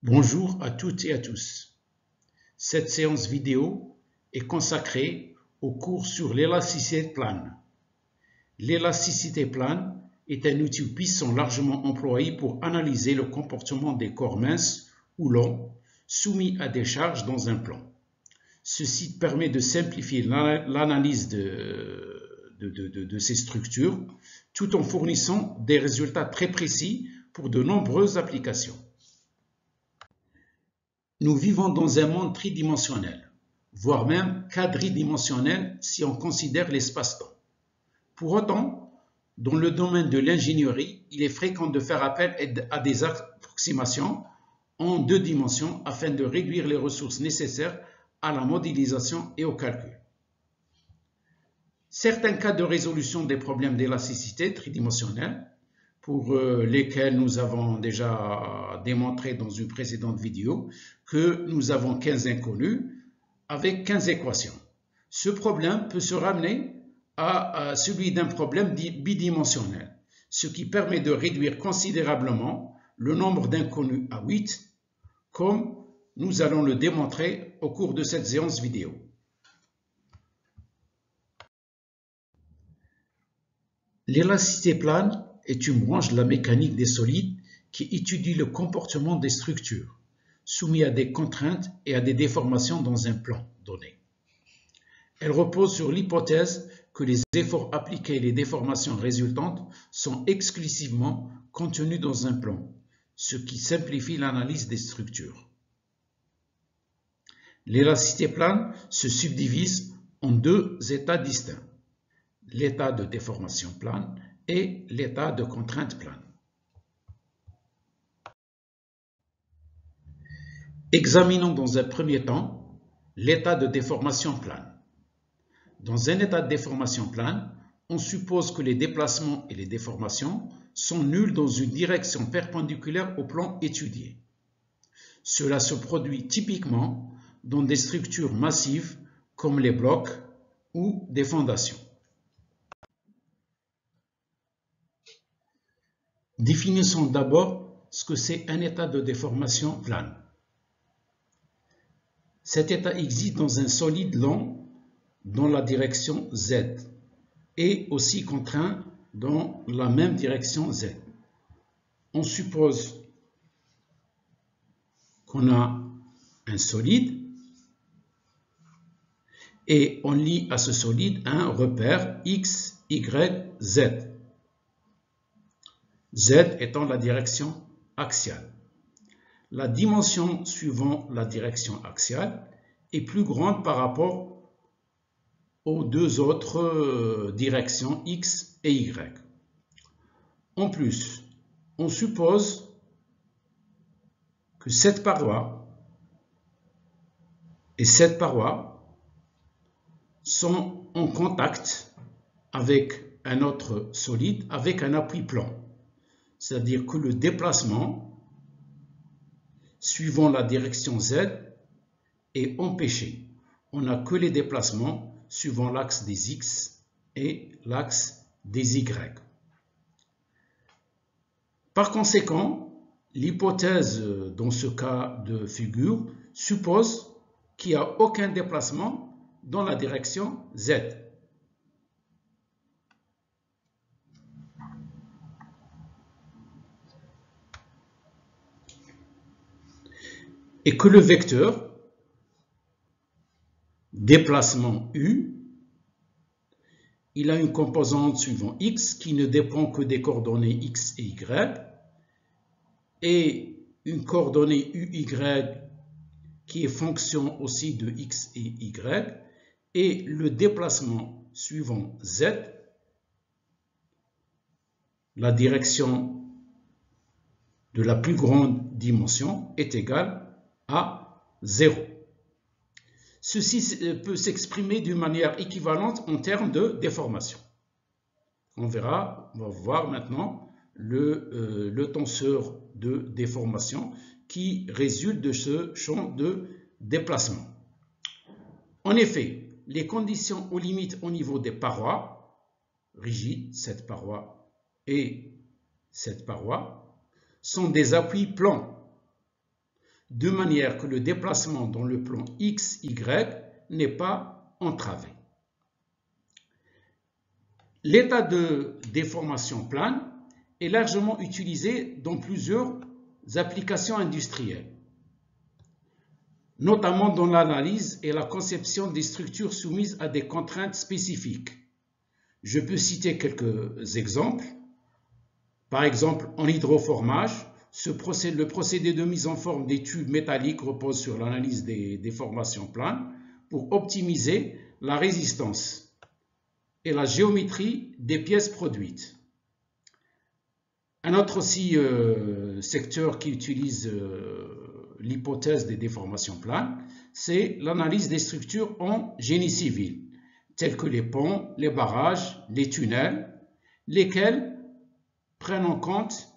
Bonjour à toutes et à tous. Cette séance vidéo est consacrée au cours sur l'élasticité plane. L'élasticité plane est un outil puissant largement employé pour analyser le comportement des corps minces ou longs soumis à des charges dans un plan. Ceci permet de simplifier l'analyse de ces structures tout en fournissant des résultats très précis pour de nombreuses applications. Nous vivons dans un monde tridimensionnel, voire même quadridimensionnel si on considère l'espace-temps. Pour autant, dans le domaine de l'ingénierie, il est fréquent de faire appel à des approximations en 2 dimensions afin de réduire les ressources nécessaires à la modélisation et au calcul. Certains cas de résolution des problèmes d'élasticité tridimensionnelle, pour lesquels nous avons déjà démontré dans une précédente vidéo que nous avons 15 inconnus avec 15 équations. Ce problème peut se ramener à celui d'un problème bidimensionnel, ce qui permet de réduire considérablement le nombre d'inconnus à 8, comme nous allons le démontrer au cours de cette séance vidéo. L'élasticité plane est une branche de la mécanique des solides qui étudie le comportement des structures soumises à des contraintes et à des déformations dans un plan donné. Elle repose sur l'hypothèse que les efforts appliqués et les déformations résultantes sont exclusivement contenus dans un plan, ce qui simplifie l'analyse des structures. L'élasticité plane se subdivise en 2 états distincts, l'état de déformation plane et l'état de contrainte plane. Examinons dans un premier temps l'état de déformation plane. Dans un état de déformation plane, on suppose que les déplacements et les déformations sont nuls dans une direction perpendiculaire au plan étudié. Cela se produit typiquement dans des structures massives comme les blocs ou des fondations. Définissons d'abord ce que c'est un état de déformation plane. Cet état existe dans un solide long dans la direction Z et aussi contraint dans la même direction Z. On suppose qu'on a un solide et on lie à ce solide un repère X, Y, Z. Z étant la direction axiale. La dimension suivant la direction axiale est plus grande par rapport aux 2 autres directions X et Y. En plus, on suppose que cette paroi et cette paroi sont en contact avec un autre solide avec un appui plan. C'est-à-dire que le déplacement suivant la direction Z est empêché. On n'a que les déplacements suivant l'axe des X et l'axe des Y. Par conséquent, l'hypothèse dans ce cas de figure suppose qu'il n'y a aucun déplacement dans la direction Z. Et que le vecteur déplacement U, il a une composante suivant X qui ne dépend que des coordonnées X et Y et une coordonnée UY qui est fonction aussi de X et Y et le déplacement suivant Z, la direction de la plus grande dimension est égale à 0. Ceci peut s'exprimer d'une manière équivalente en termes de déformation. On va voir maintenant le tenseur de déformation qui résulte de ce champ de déplacement. En effet, les conditions aux limites au niveau des parois rigides, cette paroi et cette paroi, sont des appuis plans. de manière que le déplacement dans le plan X, Y n'est pas entravé. L'état de déformation plane est largement utilisé dans plusieurs applications industrielles, notamment dans l'analyse et la conception des structures soumises à des contraintes spécifiques. Je peux citer quelques exemples. Par exemple, en hydroformage, le procédé de mise en forme des tubes métalliques repose sur l'analyse des déformations planes pour optimiser la résistance et la géométrie des pièces produites. Un autre aussi secteur qui utilise l'hypothèse des déformations planes, c'est l'analyse des structures en génie civil, telles que les ponts, les barrages, les tunnels, lesquels prennent en compte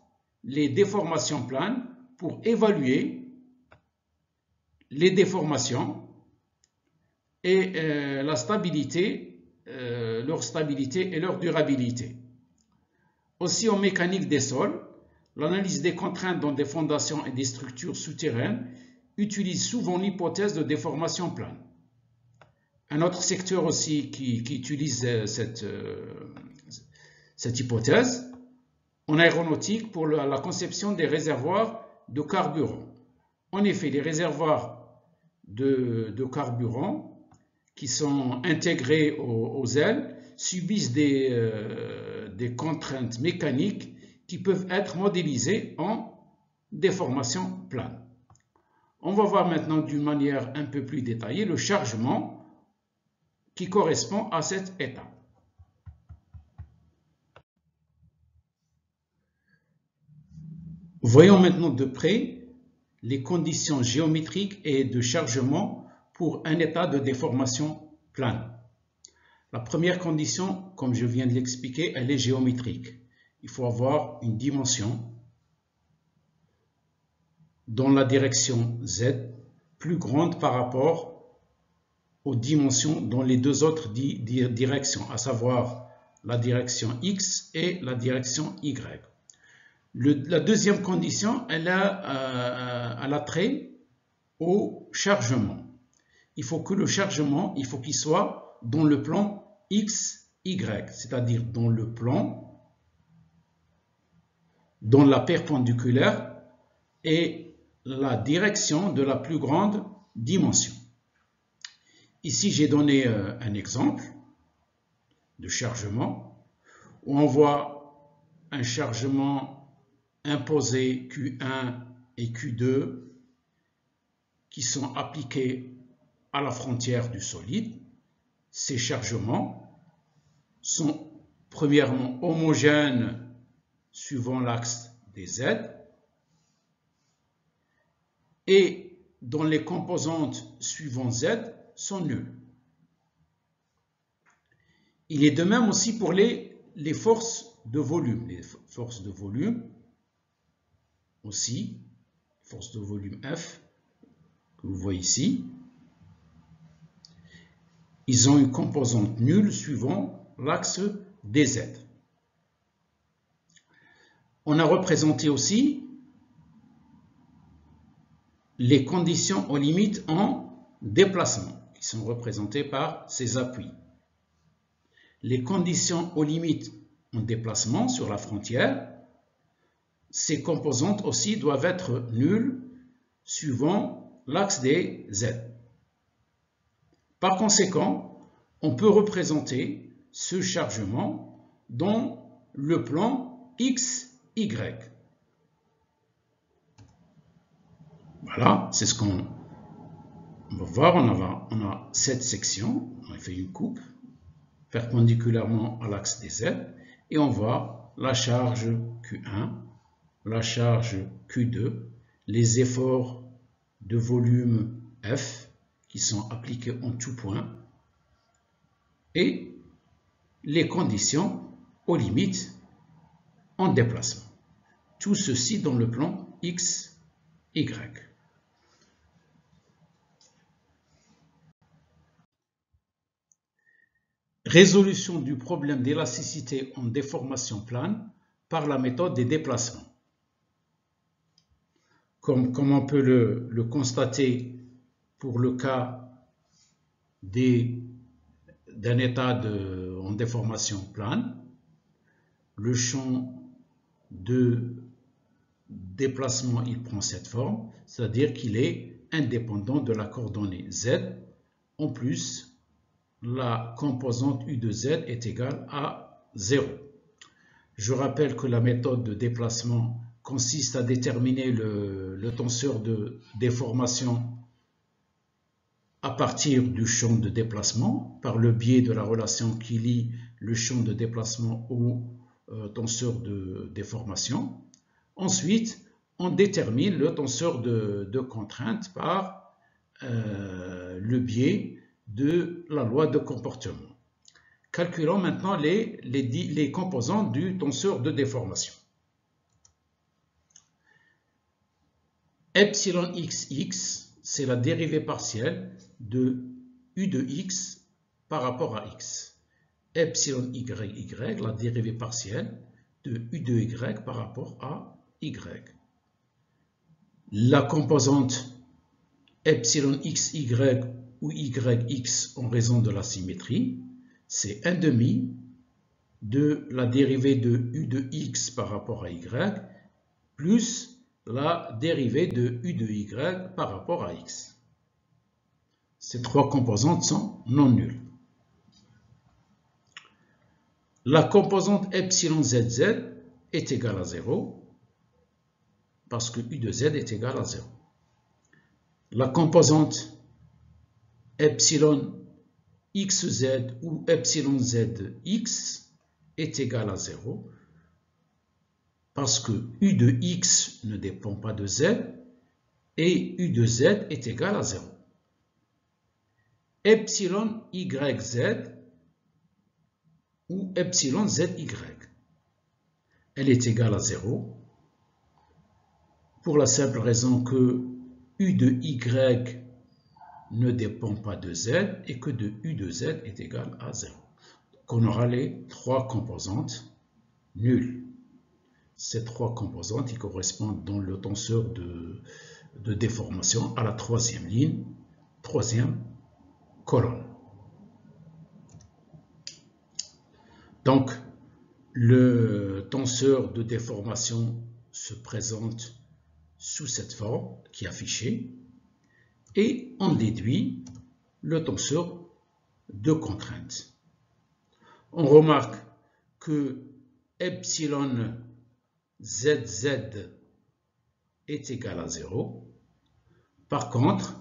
les déformations planes pour évaluer les déformations et leur stabilité et leur durabilité. Aussi en mécanique des sols, l'analyse des contraintes dans des fondations et des structures souterraines utilise souvent l'hypothèse de déformation plane. Un autre secteur aussi qui utilise cette hypothèse, en aéronautique, pour la conception des réservoirs de carburant. En effet, les réservoirs de carburant qui sont intégrés aux ailes subissent des contraintes mécaniques qui peuvent être modélisées en déformation plane. On va voir maintenant d'une manière un peu plus détaillée le chargement qui correspond à cet état. Voyons maintenant de près les conditions géométriques et de chargement pour un état de déformation plane. La première condition, comme je viens de l'expliquer, elle est géométrique. Il faut avoir une dimension dans la direction Z plus grande par rapport aux dimensions dans les deux autres directions, à savoir la direction X et la direction Y. La deuxième condition, elle a trait au chargement. Il faut que le chargement, il faut qu'il soit dans le plan X, Y, c'est-à-dire dans le plan, dans la perpendiculaire et la direction de la plus grande dimension. Ici, j'ai donné un exemple de chargement où on voit un chargement imposé Q1 et Q2 qui sont appliqués à la frontière du solide. Ces chargements sont premièrement homogènes suivant l'axe des Z et dont les composantes suivant Z sont nulles. Il est de même aussi pour les forces de volume. Les forces de volume aussi, force de volume F, que vous voyez ici, ils ont une composante nulle suivant l'axe DZ. On a représenté aussi les conditions aux limites en déplacement, qui sont représentées par ces appuis. Les conditions aux limites en déplacement sur la frontière, ces composantes aussi doivent être nulles suivant l'axe des Z. Par conséquent, on peut représenter ce chargement dans le plan X, Y. Voilà, c'est ce qu'on va voir. On a cette section, on a fait une coupe perpendiculairement à l'axe des Z et on voit la charge Q1, la charge Q2, les efforts de volume F qui sont appliqués en tout point et les conditions aux limites en déplacement. Tout ceci dans le plan X, Y. Résolution du problème d'élasticité en déformation plane par la méthode des déplacements. comme on peut le constater pour le cas d'un état en déformation plane, le champ de déplacement, il prend cette forme, c'est-à-dire qu'il est indépendant de la coordonnée z. En plus, la composante U de z est égale à 0. Je rappelle que la méthode de déplacement consiste à déterminer le tenseur de déformation à partir du champ de déplacement par le biais de la relation qui lie le champ de déplacement au tenseur de déformation. Ensuite, on détermine le tenseur de contrainte par le biais de la loi de comportement. Calculons maintenant les composantes du tenseur de déformation. Epsilon xx, c'est la dérivée partielle de u de x par rapport à x. Epsilon yy, la dérivée partielle de u de y par rapport à y. La composante epsilon xy ou yx en raison de la symétrie, c'est 1 demi de la dérivée de u de x par rapport à y plus la dérivée de u de y par rapport à x. Ces trois composantes sont non nulles. La composante epsilon zz est égale à 0 parce que u de z est égal à 0. La composante epsilon xz ou epsilon zx est égale à 0 parce que u de x ne dépend pas de z et u de z est égal à 0. Epsilon yz ou epsilon zy, elle est égale à 0 pour la simple raison que u de y ne dépend pas de z et que de u de z est égal à 0. Donc on aura les trois composantes nulles. Ces trois composantes qui correspondent dans le tenseur de déformation à la troisième ligne, troisième colonne. Donc, le tenseur de déformation se présente sous cette forme qui est affichée et on déduit le tenseur de contrainte. On remarque que epsilon zz est égal à 0. Par contre,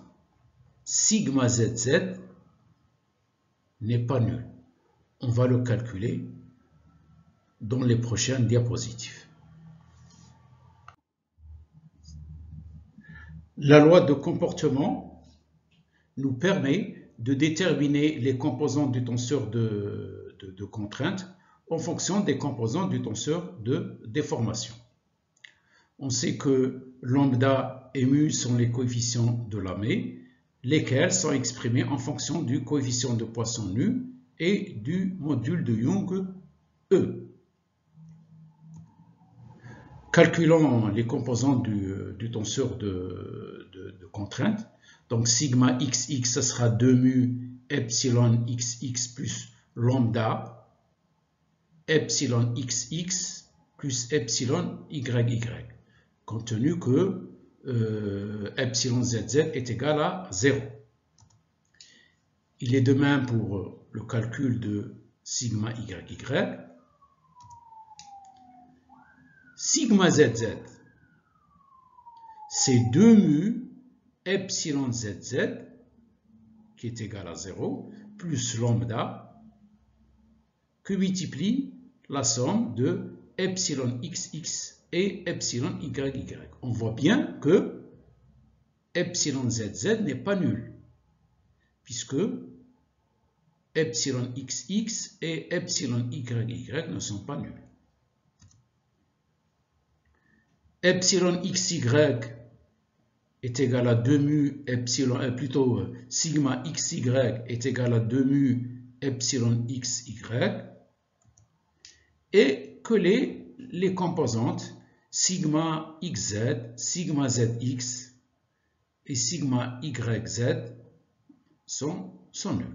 sigma zz n'est pas nul. On va le calculer dans les prochaines diapositives. La loi de comportement nous permet de déterminer les composantes du tenseur de contrainte en fonction des composantes du tenseur de déformation. On sait que lambda et mu sont les coefficients de Lamé, lesquels sont exprimés en fonction du coefficient de Poisson nu et du module de Young E. Calculons les composantes du tenseur de contrainte. Donc sigma xx, ce sera 2 mu epsilon xx plus lambda epsilon xx plus epsilon yy, compte tenu que epsilon zz est égal à 0. Il est de même pour le calcul de sigma yy. Sigma zz, c'est 2 mu epsilon zz qui est égal à 0 plus lambda que multiplie la somme de epsilon xx et epsilon yy. On voit bien que epsilon zz n'est pas nul puisque epsilon xx et epsilon yy ne sont pas nuls. Epsilon xy est égal à 2 mu epsilon, sigma xy est égal à 2 mu epsilon xy et que les composantes sigma xz, sigma zx et sigma yz sont nuls.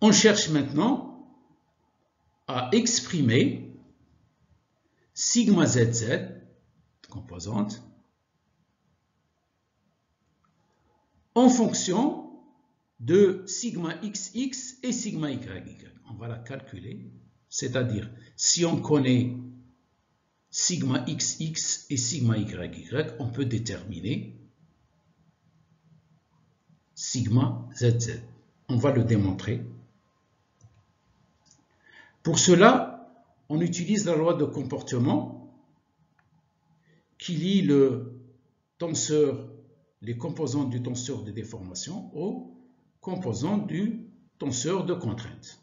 On cherche maintenant à exprimer sigma zz, composante, en fonction de sigma xx et sigma yy. On va la calculer, c'est-à-dire si on connaît sigma xx et sigma yy, on peut déterminer sigma zz. On va le démontrer. Pour cela, on utilise la loi de comportement qui lie les composantes du tenseur de déformation aux composantes du tenseur de contrainte.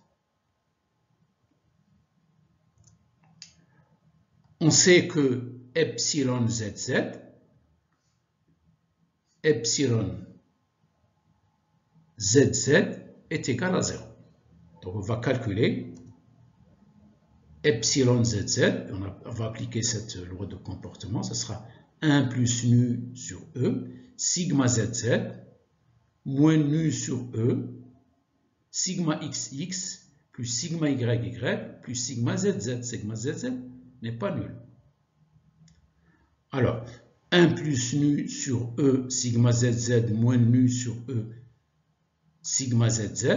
On sait que epsilon zz, epsilon zz est égal à 0. Donc on va calculer epsilon zz, on va appliquer cette loi de comportement, ce sera 1 plus nu sur E, sigma zz, moins nu sur E, sigma xx, plus sigma yy, plus sigma zz. Sigma zz n'est pas nul. Alors, 1 plus nu sur E, sigma zz, moins nu sur E, sigma zz,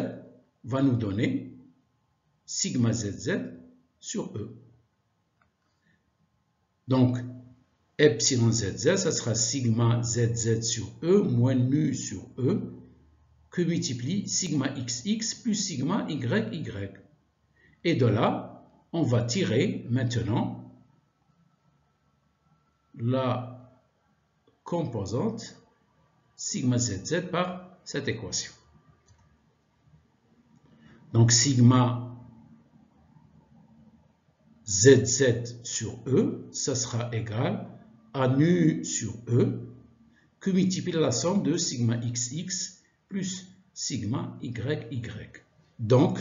va nous donner sigma zz sur E. Donc, epsilon zz, ça sera sigma zz sur E moins nu sur E que multiplie sigma xx plus sigma yy. Et de là, on va tirer maintenant la composante sigma zz par cette équation. Donc, sigma zz sur E, ça sera égal à nu sur E que multiplie la somme de sigma xx plus sigma yy. Donc,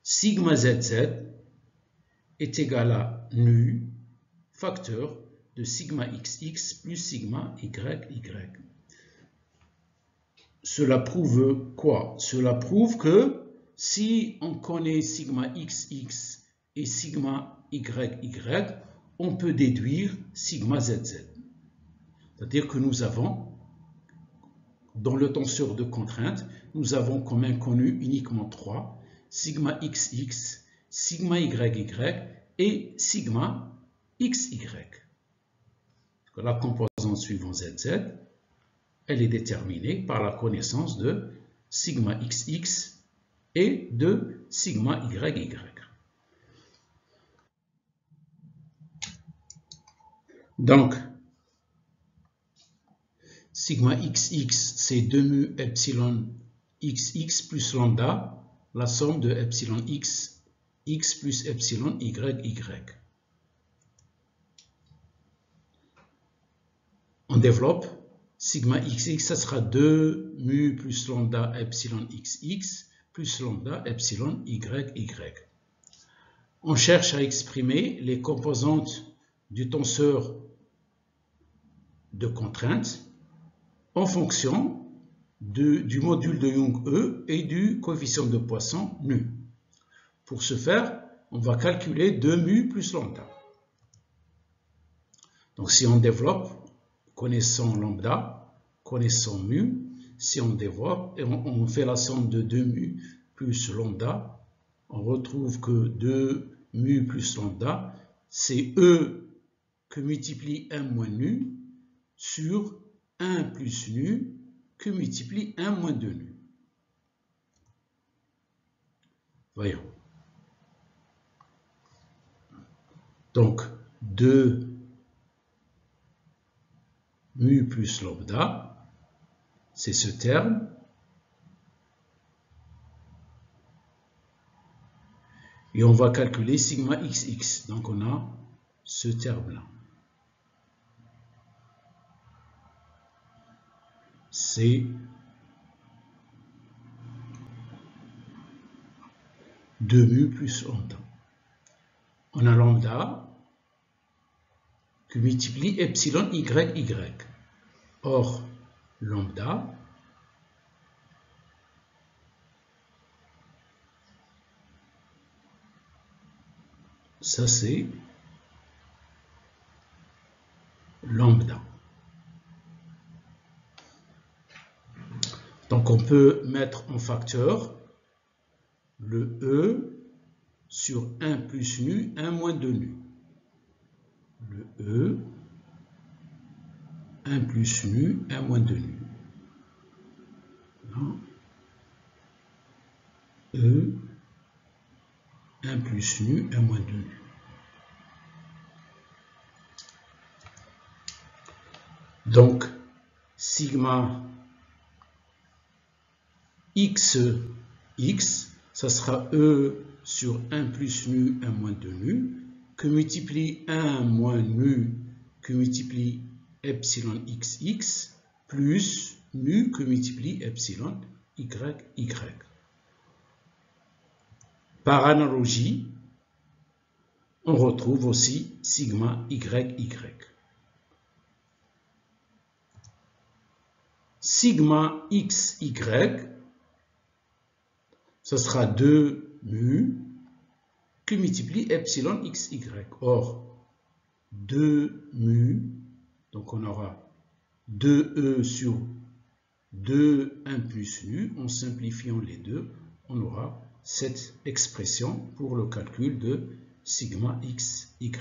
sigma zz est égal à nu facteur de sigma xx plus sigma yy. Cela prouve quoi? Cela prouve que si on connaît sigma xx et sigma yy, on peut déduire sigma zz. C'est-à-dire que nous avons, dans le tenseur de contrainte, nous avons comme inconnu uniquement 3, sigma xx, sigma yy et sigma xy. La composante suivant zz, elle est déterminée par la connaissance de sigma xx et de sigma yy. Donc, sigma xx, c'est 2 mu epsilon xx plus lambda, la somme de epsilon x, x plus epsilon y. On développe, sigma xx, ça sera 2 mu plus lambda epsilon xx plus lambda epsilon y. On cherche à exprimer les composantes du tenseur de contrainte en fonction du module de Young E et du coefficient de Poisson nu. Pour ce faire, on va calculer 2 mu plus lambda. Donc si on développe, connaissant lambda, connaissant mu, si on développe et on fait la somme de 2 mu plus lambda, on retrouve que 2 mu plus lambda, c'est E que multiplie 1 moins nu sur 1 plus nu que multiplie 1 moins 2 nu. Voyons. Donc, 2 mu plus lambda, c'est ce terme. Et on va calculer sigma xx. Donc, on a ce terme-là. C'est 2 mu plus lambda. On a lambda qui multiplie epsilon y, y. Or, lambda ça c'est lambda. Donc on peut mettre en facteur le E sur 1 plus nu, 1 moins 2 nu. Le E, 1 plus nu, 1 moins 2 nu. Non. E, 1 plus nu, 1 moins 2 nu. Donc, sigma x, ça sera E sur 1 plus nu, 1 moins 2 nu, que multiplie 1 moins nu, que multiplie epsilon xx, plus nu que multiplie epsilon y. Par analogie, on retrouve aussi sigma y. Sigma xy, ce sera 2 mu que multiplie epsilon xy. Or, 2 mu, donc on aura 2e sur 2 1 plus nu, en simplifiant les deux, on aura cette expression pour le calcul de sigma xy.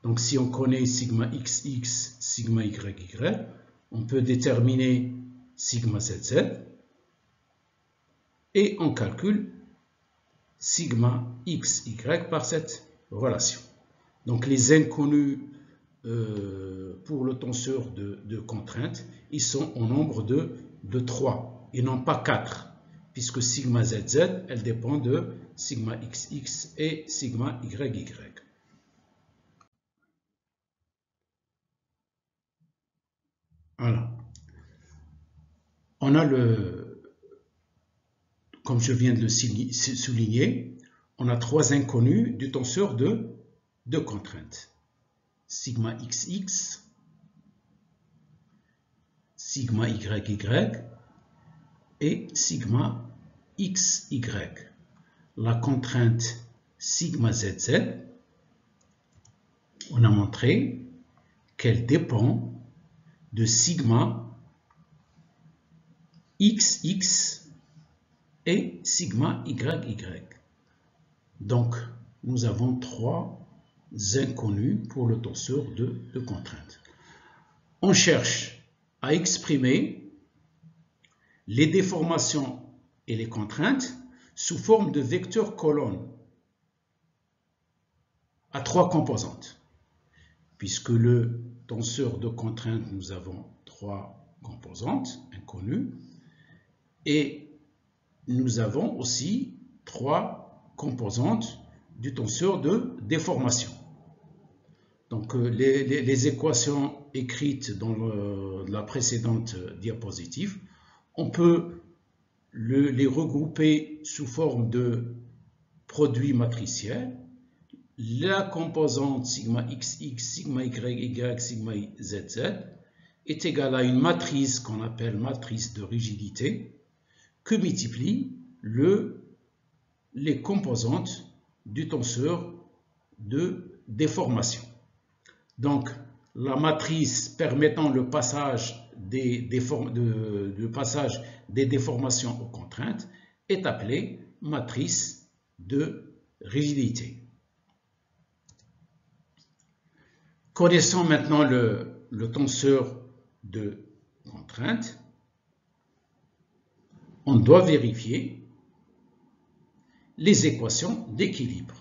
Donc si on connaît sigma xx, sigma yy, on peut déterminer sigma zz et on calcule sigma xy par cette relation. Donc les inconnus pour le tenseur de contrainte, ils sont au nombre de 3 et non pas 4, puisque sigma zz, elle dépend de sigma xx et sigma yy. Voilà. On a comme je viens de le souligner, on a 3 inconnus du tenseur de contrainte. Sigma xx, sigma yy et sigma xy. La contrainte sigma zz, on a montré qu'elle dépend de sigma xx et sigma yy. Donc, nous avons 3 inconnus pour le tenseur de contrainte. On cherche à exprimer les déformations et les contraintes sous forme de vecteurs colonnes à 3 composantes. Puisque le tenseur de contrainte, nous avons 3 composantes inconnues et nous avons aussi 3 composantes du tenseur de déformation. Donc les équations écrites dans la précédente diapositive, on peut les regrouper sous forme de produits matriciels. La composante sigma xx, sigma yy, sigma zz est égale à une matrice qu'on appelle matrice de rigidité que multiplie les composantes du tenseur de déformation. Donc, la matrice permettant le passage des déformations aux contraintes est appelée matrice de rigidité. Connaissons maintenant le tenseur de contrainte. On doit vérifier les équations d'équilibre.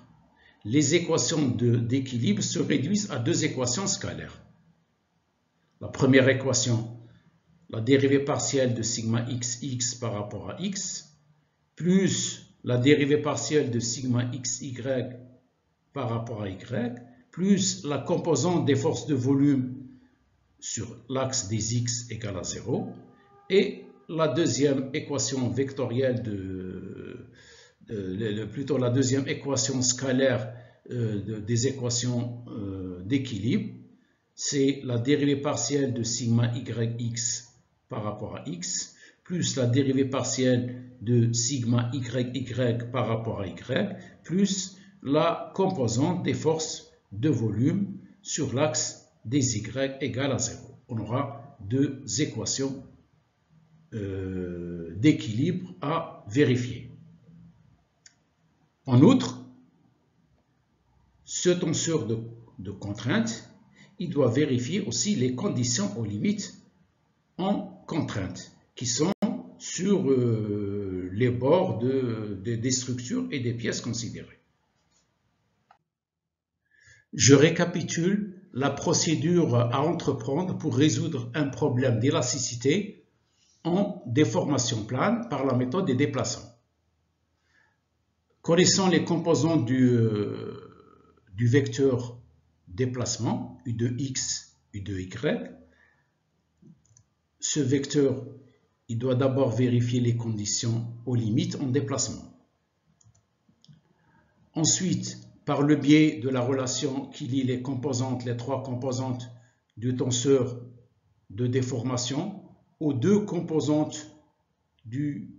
Les équations d'équilibre se réduisent à 2 équations scalaires. La première équation, la dérivée partielle de sigma xx par rapport à x, plus la dérivée partielle de sigma xy par rapport à y, plus la composante des forces de volume sur l'axe des x égale à 0, et la deuxième équation vectorielle plutôt la deuxième équation scalaire des équations d'équilibre, c'est la dérivée partielle de sigma yx par rapport à x, plus la dérivée partielle de sigma yy par rapport à y, plus la composante des forces de volume sur l'axe des y égale à 0. On aura deux équations d'équilibre à vérifier. En outre, ce tenseur de contrainte, il doit vérifier aussi les conditions aux limites en contrainte qui sont sur les bords des structures et des pièces considérées. Je récapitule la procédure à entreprendre pour résoudre un problème d'élasticité en déformation plane par la méthode des déplaçants. Connaissant les composants du vecteur déplacement, U de x, U de y, ce vecteur, il doit d'abord vérifier les conditions aux limites en déplacement. Ensuite, par le biais de la relation qui lie les trois composantes du tenseur de déformation aux deux composantes du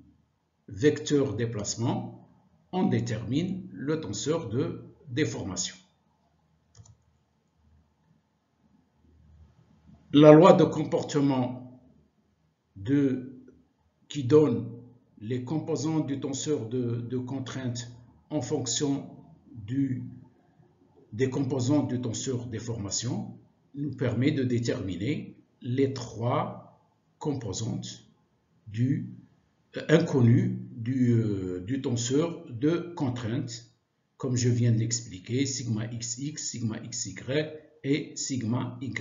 vecteur déplacement, on détermine le tenseur de déformation. La loi de comportement qui donne les composantes du tenseur de contrainte en fonction des composantes du tenseur déformation nous permet de déterminer les trois composantes inconnues du tenseur de contrainte, comme je viens de l'expliquer, sigma xx, sigma xy et sigma yy,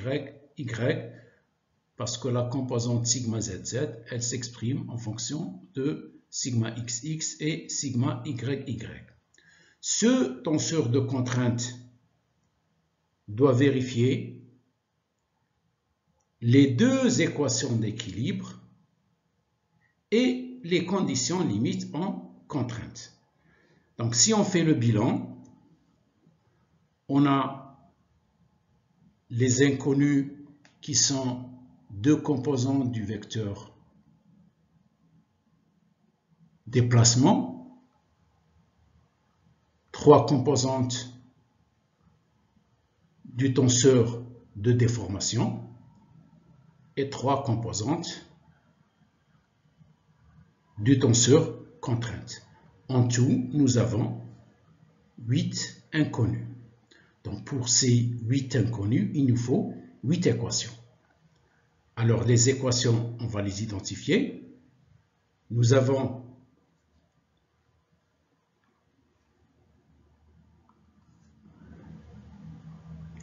parce que la composante sigma zz, elle s'exprime en fonction de sigma xx et sigma yy. Ce tenseur de contrainte doit vérifier les deux équations d'équilibre et les conditions limites en contrainte. Donc si on fait le bilan, on a les inconnus qui sont deux composantes du vecteur déplacement, trois composantes du tenseur de déformation et trois composantes du tenseur contrainte. En tout, nous avons 8 inconnus. Donc pour ces 8 inconnus, il nous faut 8 équations. Alors les équations, on va les identifier. Nous avons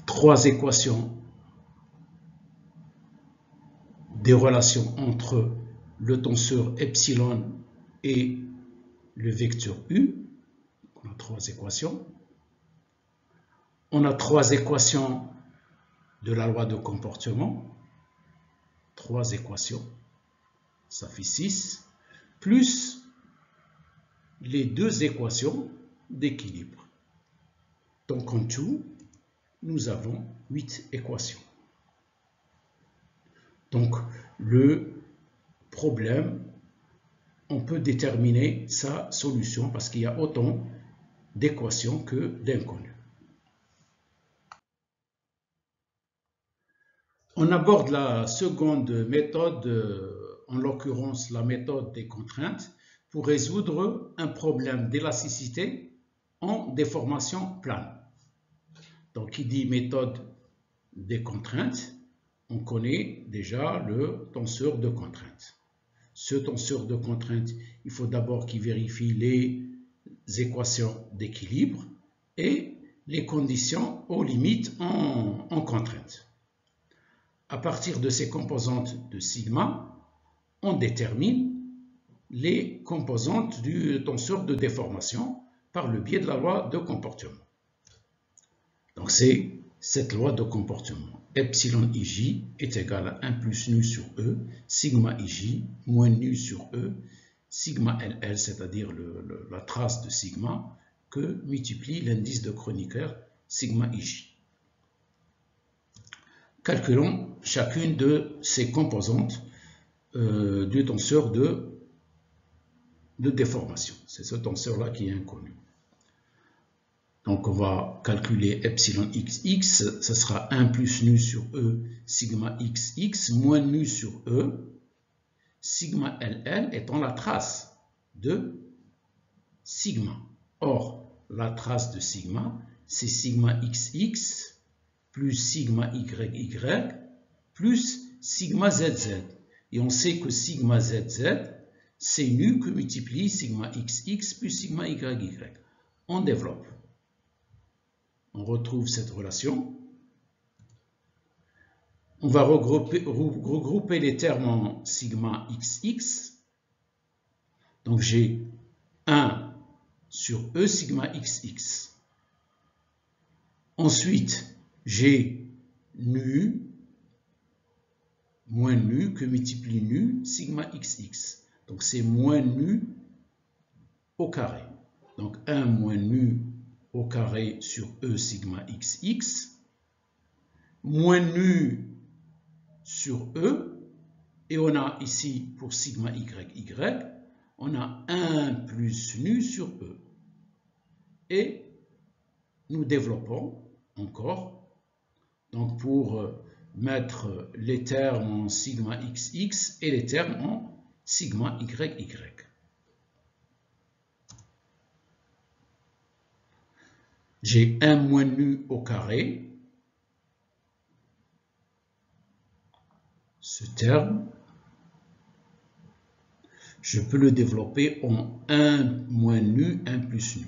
trois équations des relations entre le tenseur epsilon et le vecteur U. On a trois équations. On a trois équations de la loi de comportement. Trois équations, ça fait 6, plus les deux équations d'équilibre. Donc en tout, nous avons 8 équations. Donc le problème, on peut déterminer sa solution parce qu'il y a autant d'équations que d'inconnus. On aborde la seconde méthode, en l'occurrence la méthode des contraintes, pour résoudre un problème d'élasticité en déformation plane. Donc, qui dit méthode des contraintes, on connaît déjà le tenseur de contraintes. Ce tenseur de contraintes, il faut d'abord qu'il vérifie les équations d'équilibre et les conditions aux limites en contrainte. À partir de ces composantes de sigma, on détermine les composantes du tenseur de déformation par le biais de la loi de comportement. Donc c'est cette loi de comportement. Epsilon ij est égal à 1 plus nu sur E, sigma ij moins nu sur E, sigma LL, c'est-à-dire la trace de sigma, que multiplie l'indice de Kronecker sigma IJ. Calculons chacune de ces composantes du tenseur de déformation. C'est ce tenseur-là qui est inconnu. Donc on va calculer epsilon xx, ce sera 1 plus nu sur E sigma xx moins nu sur E, sigma LL étant la trace de sigma. Or, la trace de sigma, c'est sigma xx plus sigma yy plus sigma zz. Et on sait que sigma zz, c'est nu que multiplie sigma xx plus sigma yy. On développe. On retrouve cette relation. On va regrouper les termes en sigma xx. Donc j'ai 1 sur E sigma xx. Ensuite, j'ai nu moins nu que multiplie nu sigma xx. Donc c'est moins nu au carré. Donc 1 moins nu au carré sur E sigma xx, moins nu sur E, et on a ici pour sigma yy, on a 1 plus nu sur E. Et nous développons encore, donc pour mettre les termes en sigma xx et les termes en sigma yy. J'ai 1 moins nu au carré. Ce terme, je peux le développer en 1 moins nu, 1 plus nu.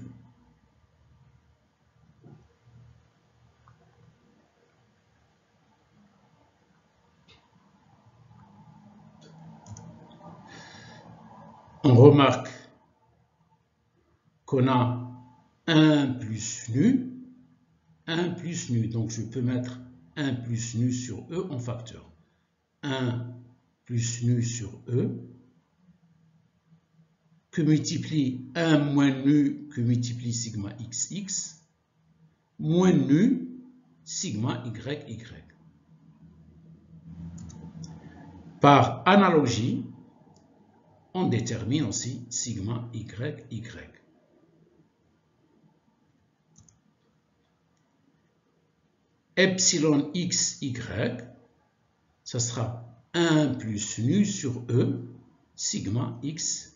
On remarque qu'on a 1 plus nu, 1 plus nu. Donc je peux mettre 1 plus nu sur E en facteur. 1 plus nu sur E, que multiplie 1 moins nu que multiplie sigma xx, moins nu sigma yy. Par analogie, on détermine aussi sigma yy. Epsilon xy, ça sera 1 plus nu sur E sigma xy.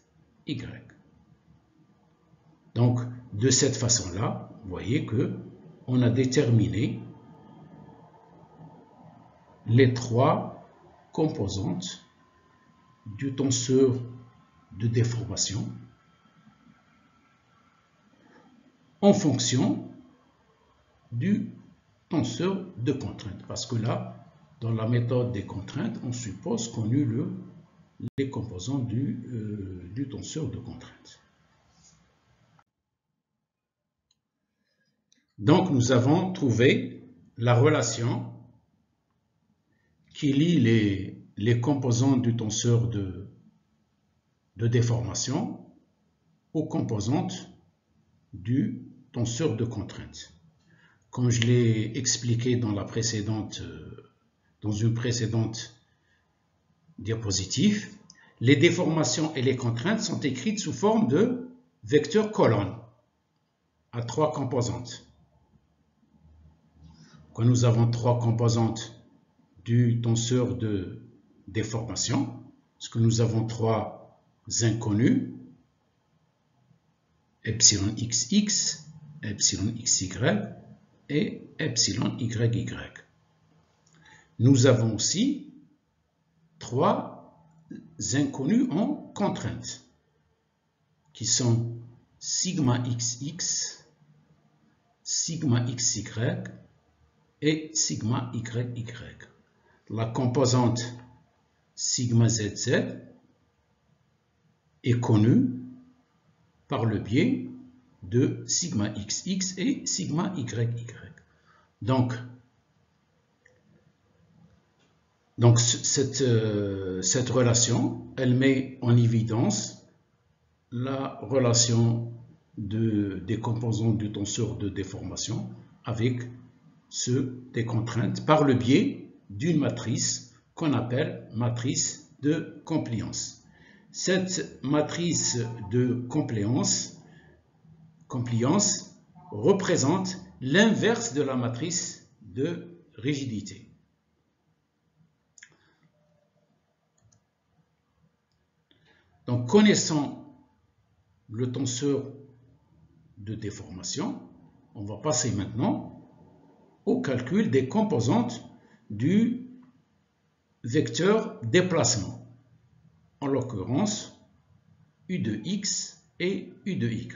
Donc, de cette façon-là, vous voyez qu'on a déterminé les 3 composantes du tenseur de déformation en fonction du tenseur de contrainte. Parce que là, dans la méthode des contraintes, on suppose qu'on eut les composants du tenseur de contrainte. Donc, nous avons trouvé la relation qui lie les composants du tenseur de déformation aux composantes du tenseur de contrainte. Comme je l'ai expliqué dans une précédente diapositive, les déformations et les contraintes sont écrites sous forme de vecteurs colonnes à 3 composantes. Quand nous avons 3 composantes du tenseur de déformation, parce que nous avons 3 inconnus, epsilon xx, epsilon xy et epsilon yy. Nous avons aussi 3 inconnus en contrainte, qui sont sigma xx, sigma xy et sigma yy. La composante sigma zz est connue par le biais de sigma xx et sigma yy. Donc cette relation, elle met en évidence la relation des composants du tenseur de déformation avec ceux des contraintes par le biais d'une matrice qu'on appelle matrice de compliance. Cette matrice de compliance représente l'inverse de la matrice de rigidité. Donc, connaissant le tenseur de déformation, on va passer maintenant au calcul des composantes du vecteur déplacement, en l'occurrence U de x et U de y.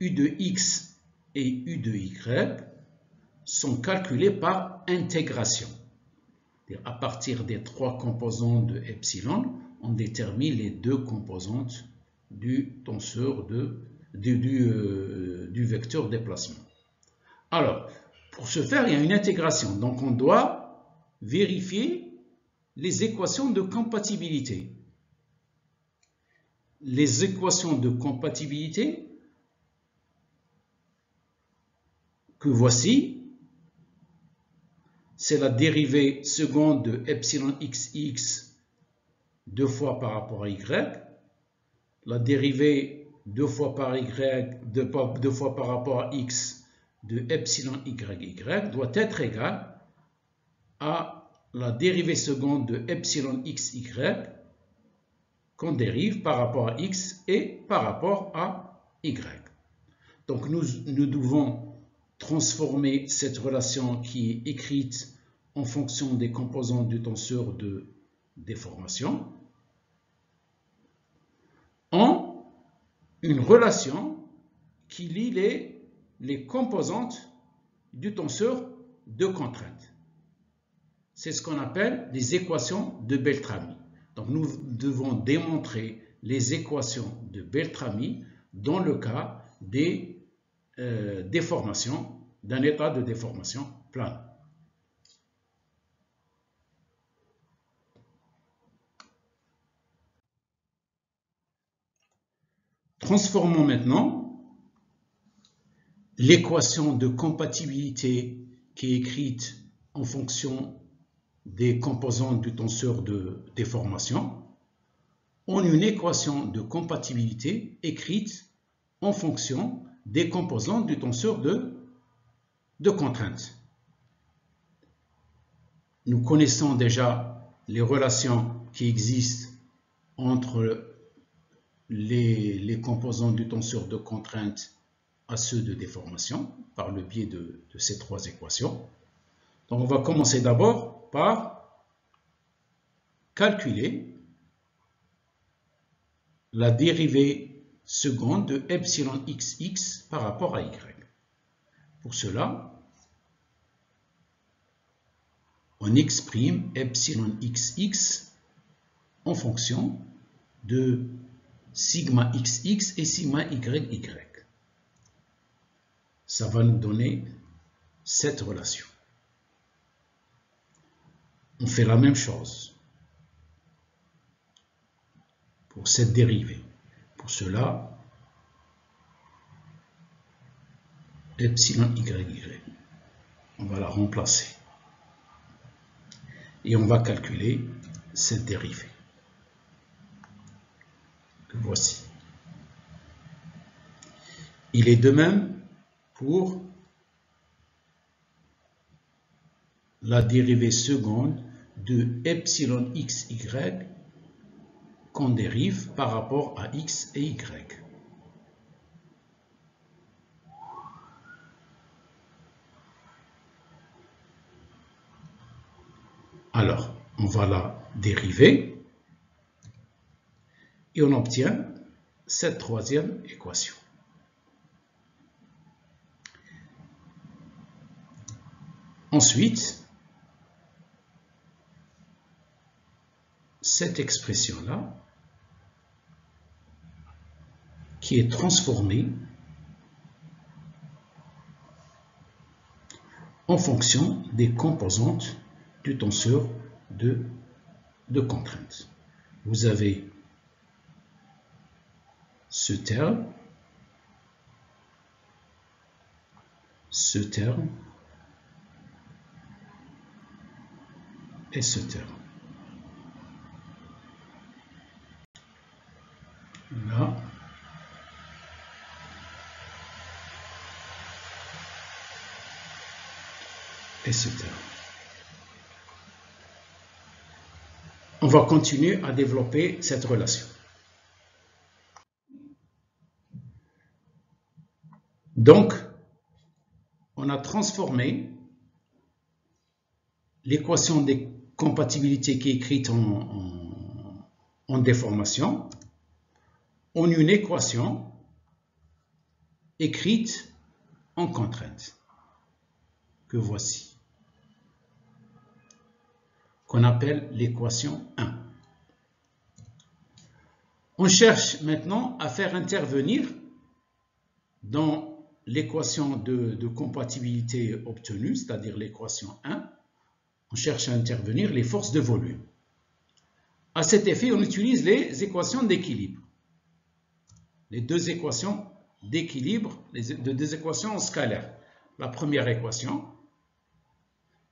U de x et U de y sont calculés par intégration. À partir des trois composantes de epsilon, on détermine les deux composantes du tenseur du vecteur déplacement. Alors, pour ce faire, il y a une intégration. Donc, on doit vérifier les équations de compatibilité. Les équations de compatibilité que voici, c'est la dérivée seconde de epsilon xx deux fois par rapport à y, la dérivée deux fois par rapport à x de epsilon y doit être égale à la dérivée seconde de epsilon xy qu'on dérive par rapport à x et par rapport à y. Donc nous devons transformer cette relation qui est écrite en fonction des composantes du tenseur de déformation en une relation qui lie les composantes du tenseur de contrainte. C'est ce qu'on appelle les équations de Beltrami. Donc nous devons démontrer les équations de Beltrami dans le cas des déformations, d'un état de déformation plane. Transformons maintenant l'équation de compatibilité qui est écrite en fonction des composantes du tenseur de déformation en une équation de compatibilité écrite en fonction des composantes du tenseur de contrainte. Nous connaissons déjà les relations qui existent entre les composants du tenseur de contrainte à ceux de déformation par le biais de ces trois équations. Donc on va commencer d'abord par calculer la dérivée seconde de epsilon xx par rapport à y. Pour cela, on exprime epsilon xx en fonction de sigma xx et sigma yy. Ça va nous donner cette relation. On fait la même chose pour cette dérivée. Pour cela, epsilon yy, on va la remplacer. Et on va calculer cette dérivée. Que voici. Il est de même pour la dérivée seconde de epsilon xy qu'on dérive par rapport à x et y. Alors, on va la dériver et on obtient cette troisième équation. Ensuite, cette expression-là, qui est transformée en fonction des composantes du tenseur de contrainte. Vous avez ce terme, et ce terme. Là. Et ce terme. On va continuer à développer cette relation. Donc, on a transformé l'équation des compatibilités qui est écrite en déformation en une équation écrite en contrainte, que voici, qu'on appelle l'équation 1. On cherche maintenant à faire intervenir dans l'équation de compatibilité obtenue, c'est-à-dire l'équation 1, on cherche à intervenir les forces de volume. À cet effet, on utilise les équations d'équilibre. Les deux équations d'équilibre, les deux équations scalaires. La première équation,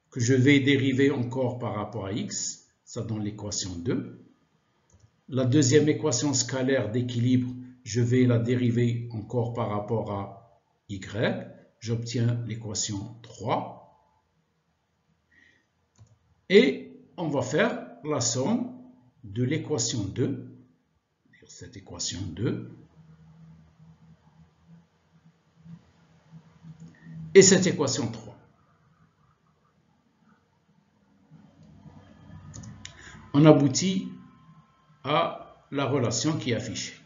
que je vais dériver encore par rapport à x, ça donne l'équation 2. La deuxième équation scalaire d'équilibre, je vais la dériver encore par rapport à y, j'obtiens l'équation 3. Et on va faire la somme de l'équation 2, cette équation 2, et cette équation 3. On aboutit à la relation qui est affichée.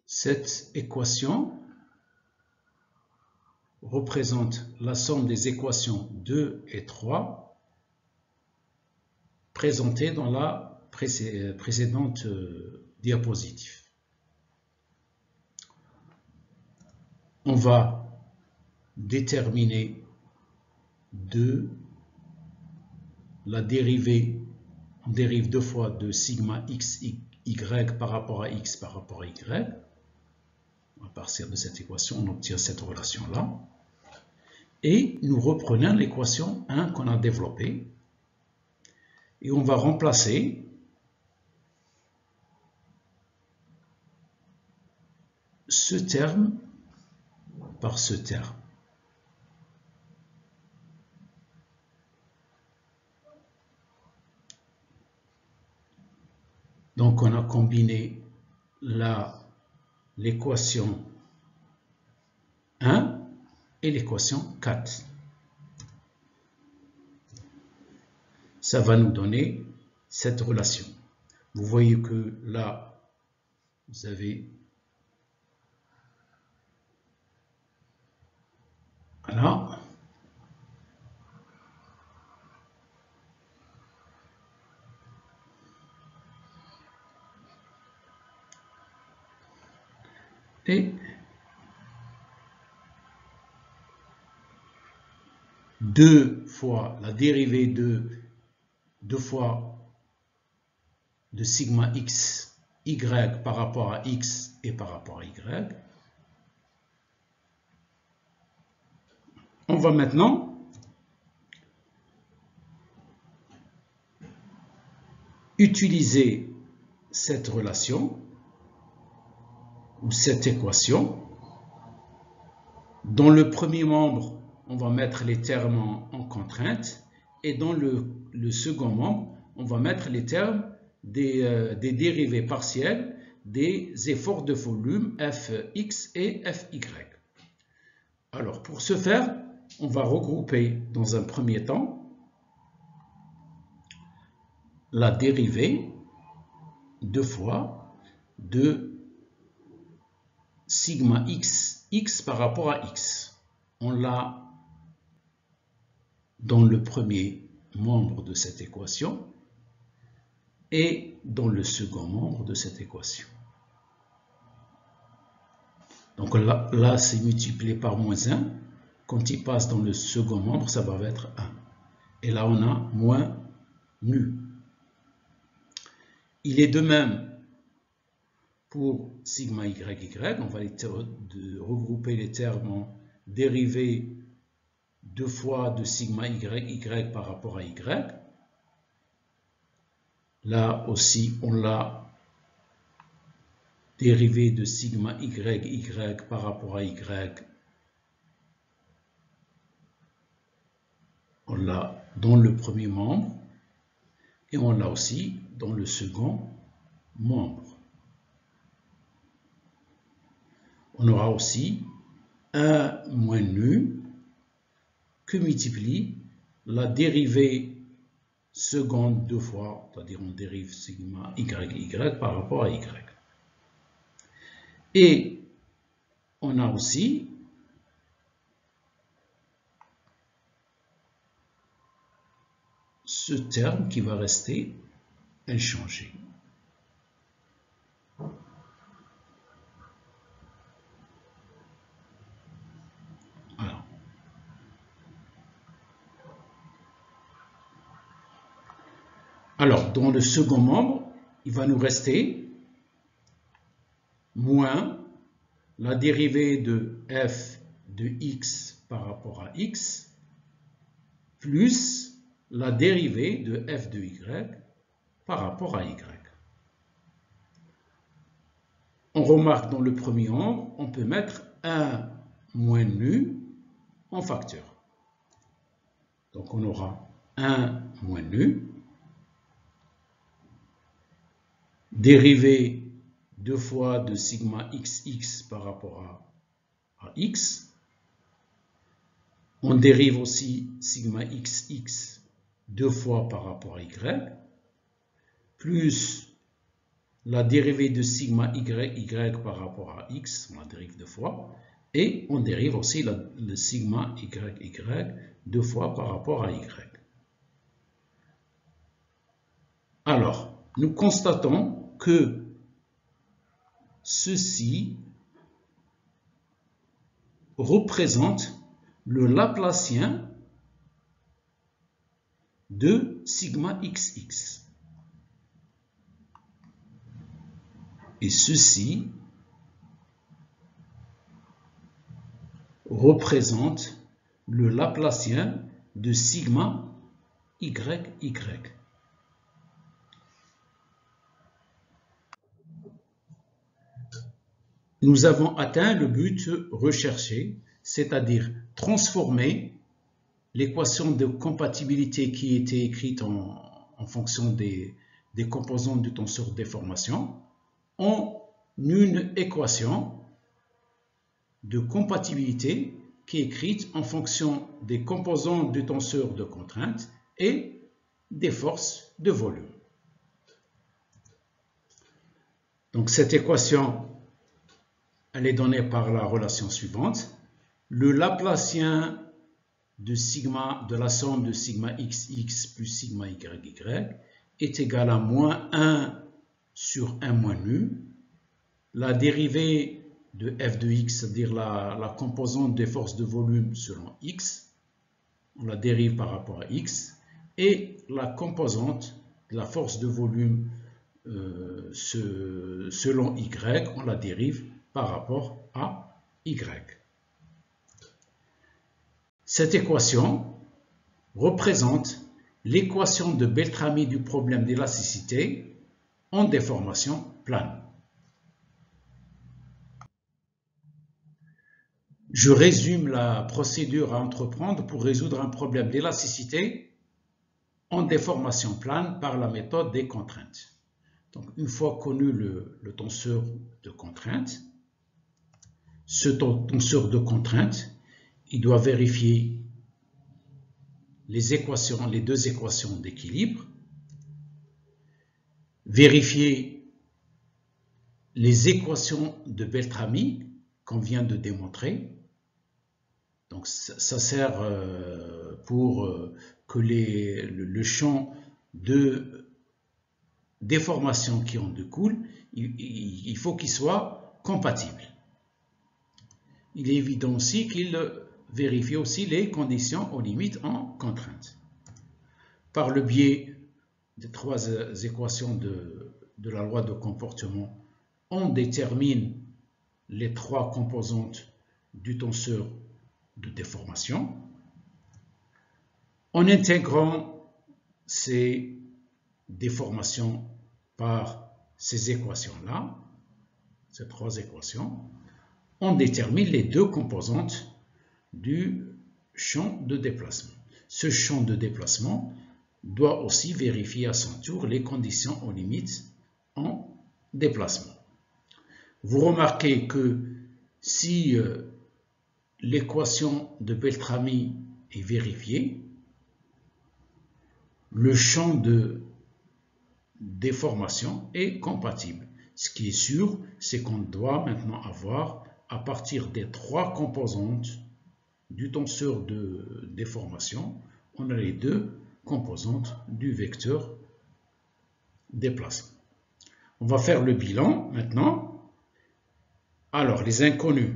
Cette équation représente la somme des équations 2 et 3 présentées dans la précédente diapositive. On va déterminer la dérivée, on dérive deux fois de sigma x, y par rapport à x par rapport à y. À partir de cette équation, on obtient cette relation-là. Et nous reprenons l'équation 1 qu'on a développée. Et on va remplacer ce terme par ce terme. Donc on a combiné l'équation 1 et l'équation 4. Ça va nous donner cette relation. Vous voyez que là, vous avez voilà. Et 2 fois la dérivée de 2 fois de sigma x, y par rapport à x et par rapport à y. On va maintenant utiliser cette relation ou cette équation. Dans le premier membre, on va mettre les termes en contrainte, et dans le second membre, on va mettre les termes des dérivées partielles des efforts de volume Fx et Fy. Alors, pour ce faire, on va regrouper dans un premier temps la dérivée deux fois de sigma x, x par rapport à x. On l'a dans le premier membre de cette équation et dans le second membre de cette équation. Donc là c'est multiplié par moins 1. quand il passe dans le second membre, ça va être 1. Et là, on a moins nu. Il est de même pour sigma y, on va regrouper les termes en dérivée 2 fois de sigma y par rapport à y. Là aussi, on l'a dérivé de sigma y par rapport à y. On l'a dans le premier membre et on l'a aussi dans le second membre. On aura aussi 1 moins nu que multiplie la dérivée seconde 2 fois, c'est-à-dire on dérive sigma y par rapport à y. Et on a aussi ce terme qui va rester inchangé. Alors, dans le second membre, il va nous rester moins la dérivée de f de x par rapport à x plus la dérivée de f de y par rapport à y. On remarque dans le premier membre, on peut mettre 1 moins nu en facteur. Donc on aura 1 moins nu, dérivée 2 fois de sigma xx par rapport à x. On dérive aussi sigma xx 2 fois par rapport à y, plus la dérivée de sigma y par rapport à x, on la dérive 2 fois, et on dérive aussi le sigma y 2 fois par rapport à y. Alors, nous constatons que ceci représente le Laplacien de sigma xx. Et ceci représente le Laplacien de sigma y. Nous avons atteint le but recherché, c'est-à-dire transformer l'équation de compatibilité qui était écrite en fonction des composantes du tenseur de déformation en une équation de compatibilité qui est écrite en fonction des composantes du tenseur de contrainte et des forces de volume. Donc cette équation, elle est donnée par la relation suivante. Le Laplacien de la somme de sigma xx plus sigma y est égal à moins 1 sur 1 moins nu. La dérivée de f de x, c'est-à-dire la composante des forces de volume selon x, on la dérive par rapport à x, et la composante de la force de volume selon y, on la dérive par rapport à y. Cette équation représente l'équation de Beltrami du problème d'élasticité en déformation plane. Je résume la procédure à entreprendre pour résoudre un problème d'élasticité en déformation plane par la méthode des contraintes. Donc, une fois connu le tenseur de contrainte, ce tenseur de contrainte, il doit vérifier les deux équations d'équilibre, vérifier les équations de Beltrami qu'on vient de démontrer. Donc ça sert pour que le champ de déformation qui en découle, il faut qu'il soit compatible. Il est évident aussi qu'il vérifier aussi les conditions aux limites en contrainte. Par le biais des trois équations de la loi de comportement, on détermine les trois composantes du tenseur de déformation. En intégrant ces déformations par ces équations-là, ces trois équations, on détermine les deux composantes du champ de déplacement. Ce champ de déplacement doit aussi vérifier à son tour les conditions aux limites en déplacement. Vous remarquez que si l'équation de Beltrami est vérifiée, le champ de déformation est compatible. Ce qui est sûr, c'est qu'on doit maintenant avoir, à partir des trois composantes du tenseur de déformation, on a les deux composantes du vecteur déplacement. On va faire le bilan maintenant. Alors, les inconnus.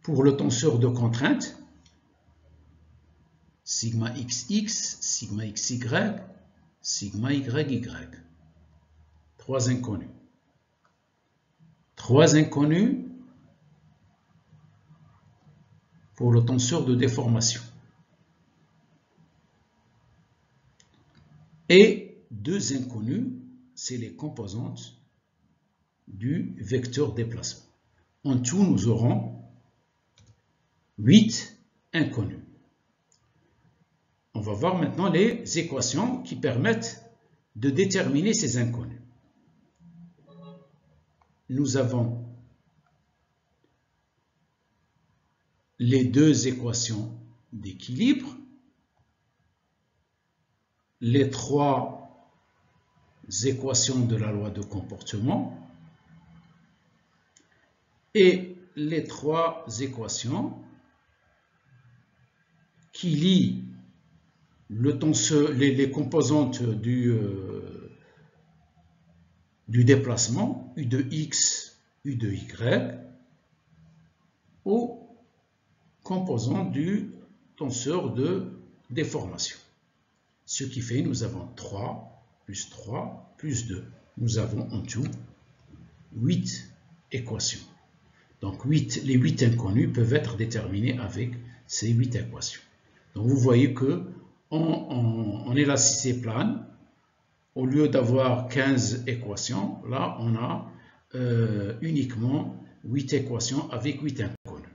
Pour le tenseur de contrainte, sigma xx, sigma xy, sigma yy. Trois inconnus. Trois inconnus pour le tenseur de déformation. Et deux inconnus, c'est les composantes du vecteur déplacement. En tout, nous aurons 8 inconnus. On va voir maintenant les équations qui permettent de déterminer ces inconnus. Nous avons les deux équations d'équilibre, les trois équations de la loi de comportement et les trois équations qui lient le tenseur, les composantes du déplacement, U de x, U de y, aux composantes du tenseur de déformation. Ce qui fait, nous avons 3 plus 2. Nous avons en tout 8 équations. Donc les 8 inconnus peuvent être déterminés avec ces 8 équations. Donc vous voyez que en élasticité plane, au lieu d'avoir 15 équations, là on a uniquement 8 équations avec 8 inconnus.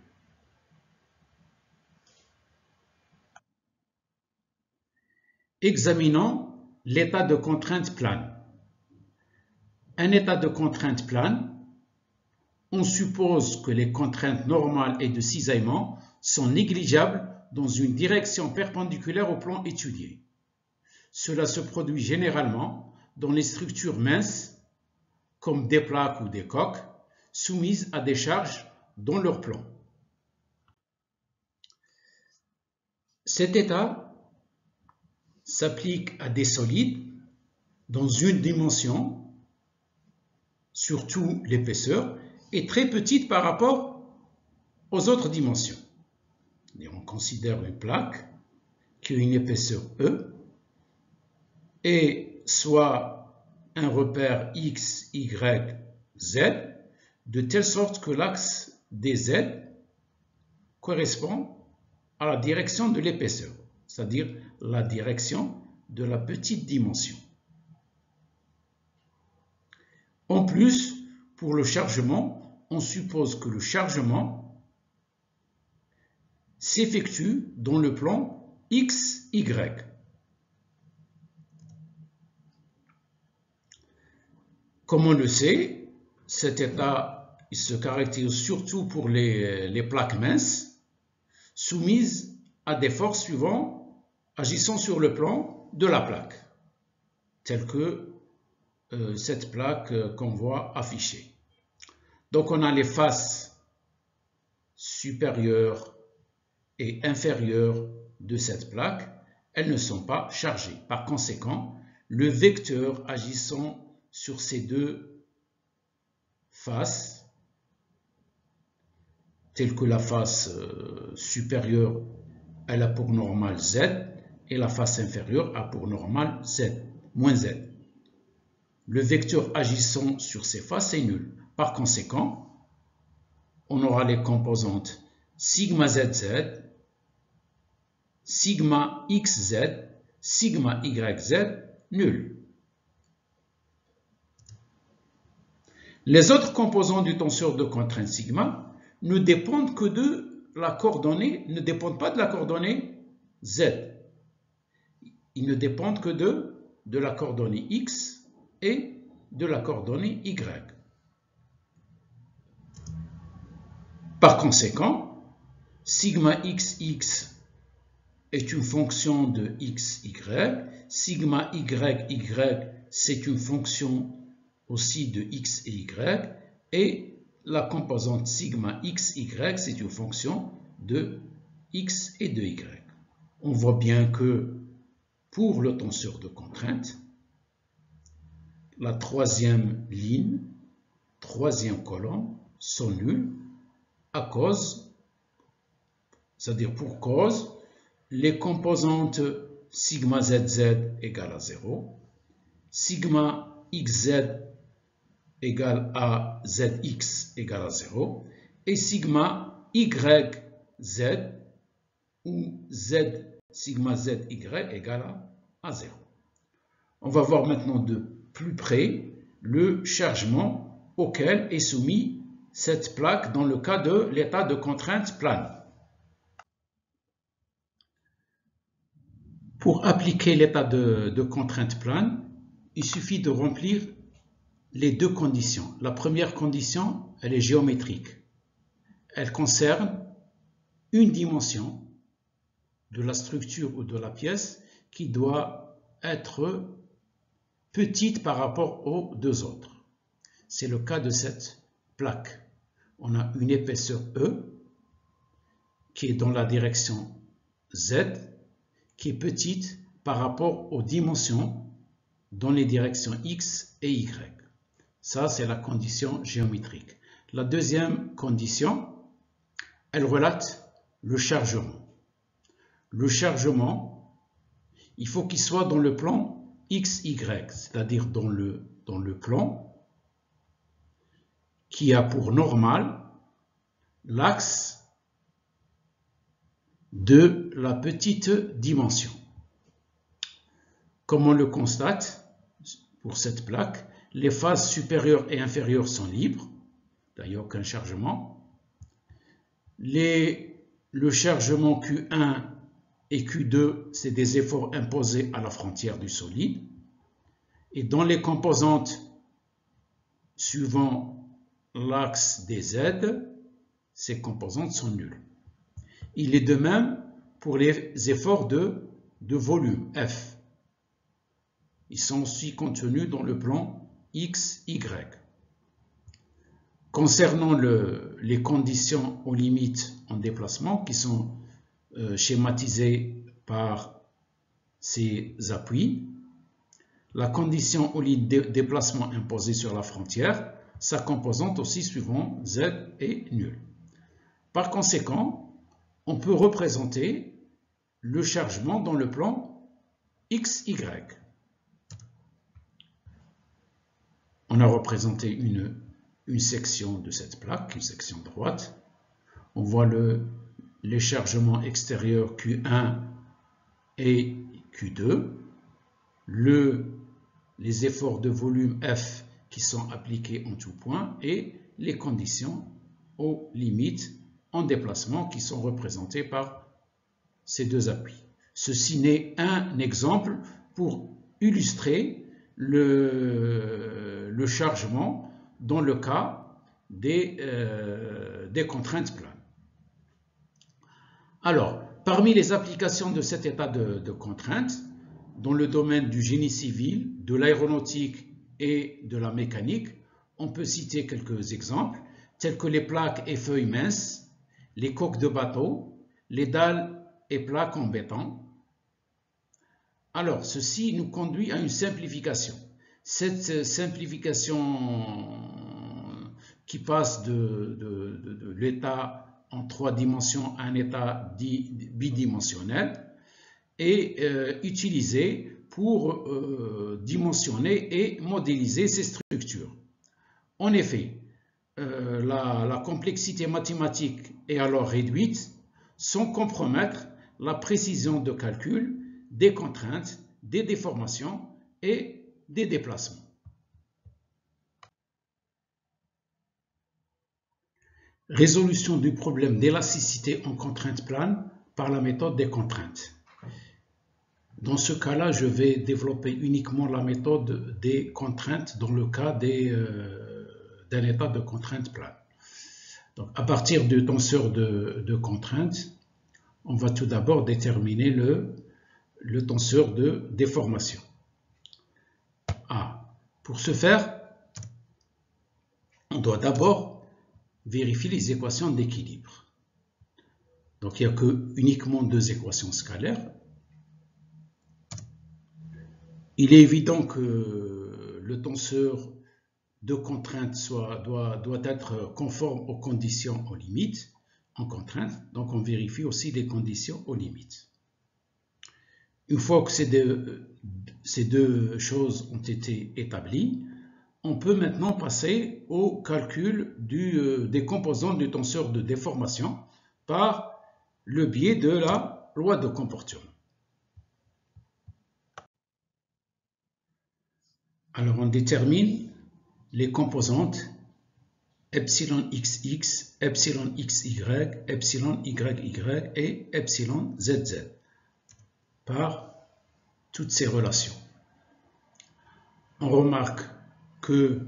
Examinons l'état de contrainte plane. Un état de contrainte plane, on suppose que les contraintes normales et de cisaillement sont négligeables dans une direction perpendiculaire au plan étudié. Cela se produit généralement dans les structures minces, comme des plaques ou des coques, soumises à des charges dans leur plan. Cet état s'applique à des solides dans une dimension, surtout l'épaisseur, est très petite par rapport aux autres dimensions. Et on considère une plaque qui a une épaisseur E et soit un repère X, Y, Z, de telle sorte que l'axe des Z correspond à la direction de l'épaisseur, c'est-à-dire la direction de la petite dimension. En plus, pour le chargement, on suppose que le chargement s'effectue dans le plan XY. Comme on le sait, cet état il se caractérise surtout pour les plaques minces, soumises à des forces suivant agissant sur le plan de la plaque, telle que cette plaque qu'on voit affichée. Donc on a les faces supérieures et inférieures de cette plaque, elles ne sont pas chargées. Par conséquent, le vecteur agissant sur ces deux faces telle que la face supérieure, elle a pour normale Z, et la face inférieure a pour normale Z, moins Z. Le vecteur agissant sur ces faces est nul. Par conséquent, on aura les composantes sigma ZZ, sigma XZ, sigma YZ, nul. Les autres composants du tenseur de contrainte sigma ne dépendent que de la coordonnée, ne dépendent pas de la coordonnée Z. Ils ne dépendent que de la coordonnée X et de la coordonnée Y. Par conséquent, sigma XX est une fonction de XY, sigma YY c'est une fonction aussi de X et Y, et la composante sigma XY c'est une fonction de X et de Y. On voit bien que pour le tenseur de contrainte, la troisième ligne, troisième colonne sont nulles à cause, c'est-à-dire pour cause, les composantes sigma ZZ égale à 0, sigma XZ égale à ZX égale à 0, et sigma YZ ou Z sigma ZY égale à 0. On va voir maintenant de plus près le chargement auquel est soumis cette plaque dans le cas de l'état de contrainte plane. Pour appliquer l'état de contrainte plane, il suffit de remplir les deux conditions. La première condition, elle est géométrique. Elle concerne une dimension de la structure ou de la pièce qui doit être petite par rapport aux deux autres. C'est le cas de cette plaque. On a une épaisseur E qui est dans la direction Z, qui est petite par rapport aux dimensions dans les directions X et Y. Ça, c'est la condition géométrique. La deuxième condition, elle relate le chargement. Le chargement, il faut qu'il soit dans le plan XY, c'est-à-dire dans le plan qui a pour normale l'axe de la petite dimension. Comme on le constate pour cette plaque, les faces supérieures et inférieures sont libres, il n'y a aucun chargement. Le chargement Q1 et Q2, c'est des efforts imposés à la frontière du solide. Et dans les composantes suivant l'axe des Z, ces composantes sont nulles. Il est de même pour les efforts de volume F. Ils sont aussi contenus dans le plan X, Y. Concernant les conditions aux limites en déplacement qui sont schématisées par ces appuis, la condition aux limites de déplacement imposée sur la frontière, sa composante aussi suivant Z est nulle. Par conséquent, on peut représenter le chargement dans le plan XY. On a représenté une section de cette plaque, une section droite. On voit les chargements extérieurs Q1 et Q2, les efforts de volume F qui sont appliqués en tout point et les conditions aux limites en déplacement qui sont représentées par ces deux appuis. Ceci n'est un exemple pour illustrer le chargement dans le cas des contraintes planes. Alors, parmi les applications de cet état de contrainte, dans le domaine du génie civil, de l'aéronautique et de la mécanique, on peut citer quelques exemples, tels que les plaques et feuilles minces, les coques de bateau, les dalles et plaques en béton. Alors, ceci nous conduit à une simplification. Cette simplification qui passe de l'état en 3 dimensions à un état bidimensionnel est utilisé pour dimensionner et modéliser ces structures. En effet, la complexité mathématique est alors réduite sans compromettre la précision de calcul des contraintes, des déformations et des déplacements. Résolution du problème d'élasticité en contrainte plane par la méthode des contraintes. Dans ce cas-là, je vais développer uniquement la méthode des contraintes dans le cas d'un état de contrainte plane. Donc, à partir du tenseur de contraintes, on va tout d'abord déterminer le tenseur de déformation. Pour ce faire, on doit d'abord vérifier les équations d'équilibre. Donc, il n'y a uniquement 2 équations scalaires. Il est évident que le tenseur de contrainte doit être conforme aux conditions aux limites en contrainte. Donc, on vérifie aussi les conditions aux limites. Une fois que ces deux choses ont été établies, on peut maintenant passer au calcul des composants du tenseur de déformation par le biais de la loi de comportement. Alors, on détermine les composantes epsilon xx, epsilon xy, epsilon yy et epsilon zz par toutes ces relations. On remarque que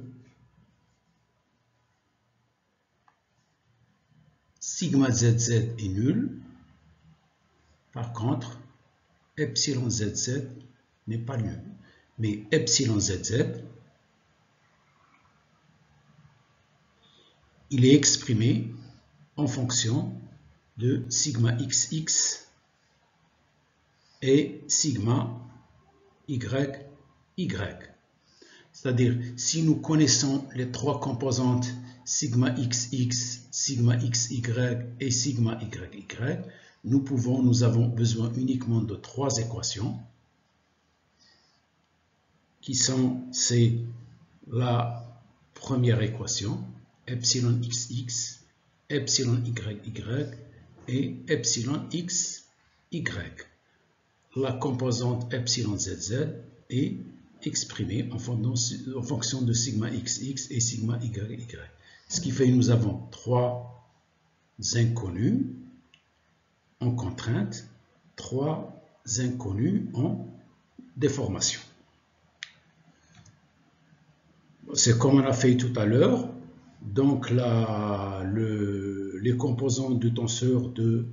sigma zz est nul. Par contre, epsilon zz n'est pas nul. Mais epsilon zz, il est exprimé en fonction de sigma xx et sigma yy. C'est-à-dire, si nous connaissons les 3 composantes sigma xx, sigma xy et sigma yy, nous avons besoin uniquement de 3 équations qui sont, c'est la première équation, epsilon xx, epsilon yy et epsilon xy. La composante epsilon zz est exprimée en fonction de sigma xx et sigma yy. Ce qui fait que nous avons 3 inconnus en contrainte, 3 inconnus en déformation. C'est comme on a fait tout à l'heure. Donc les composants du tenseur de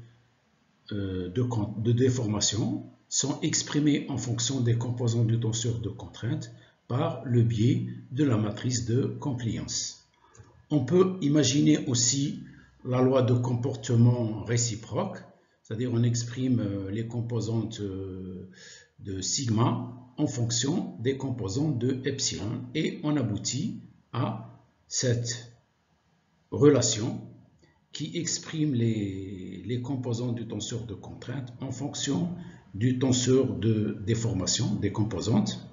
déformation sont exprimés en fonction des composants du tenseur de contrainte par le biais de la matrice de compliance. On peut imaginer aussi la loi de comportement réciproque, c'est-à-dire on exprime les composantes de sigma en fonction des composants de epsilon et on aboutit à cette relation qui exprime les composants du tenseur de contrainte en fonction du tenseur de déformation des composantes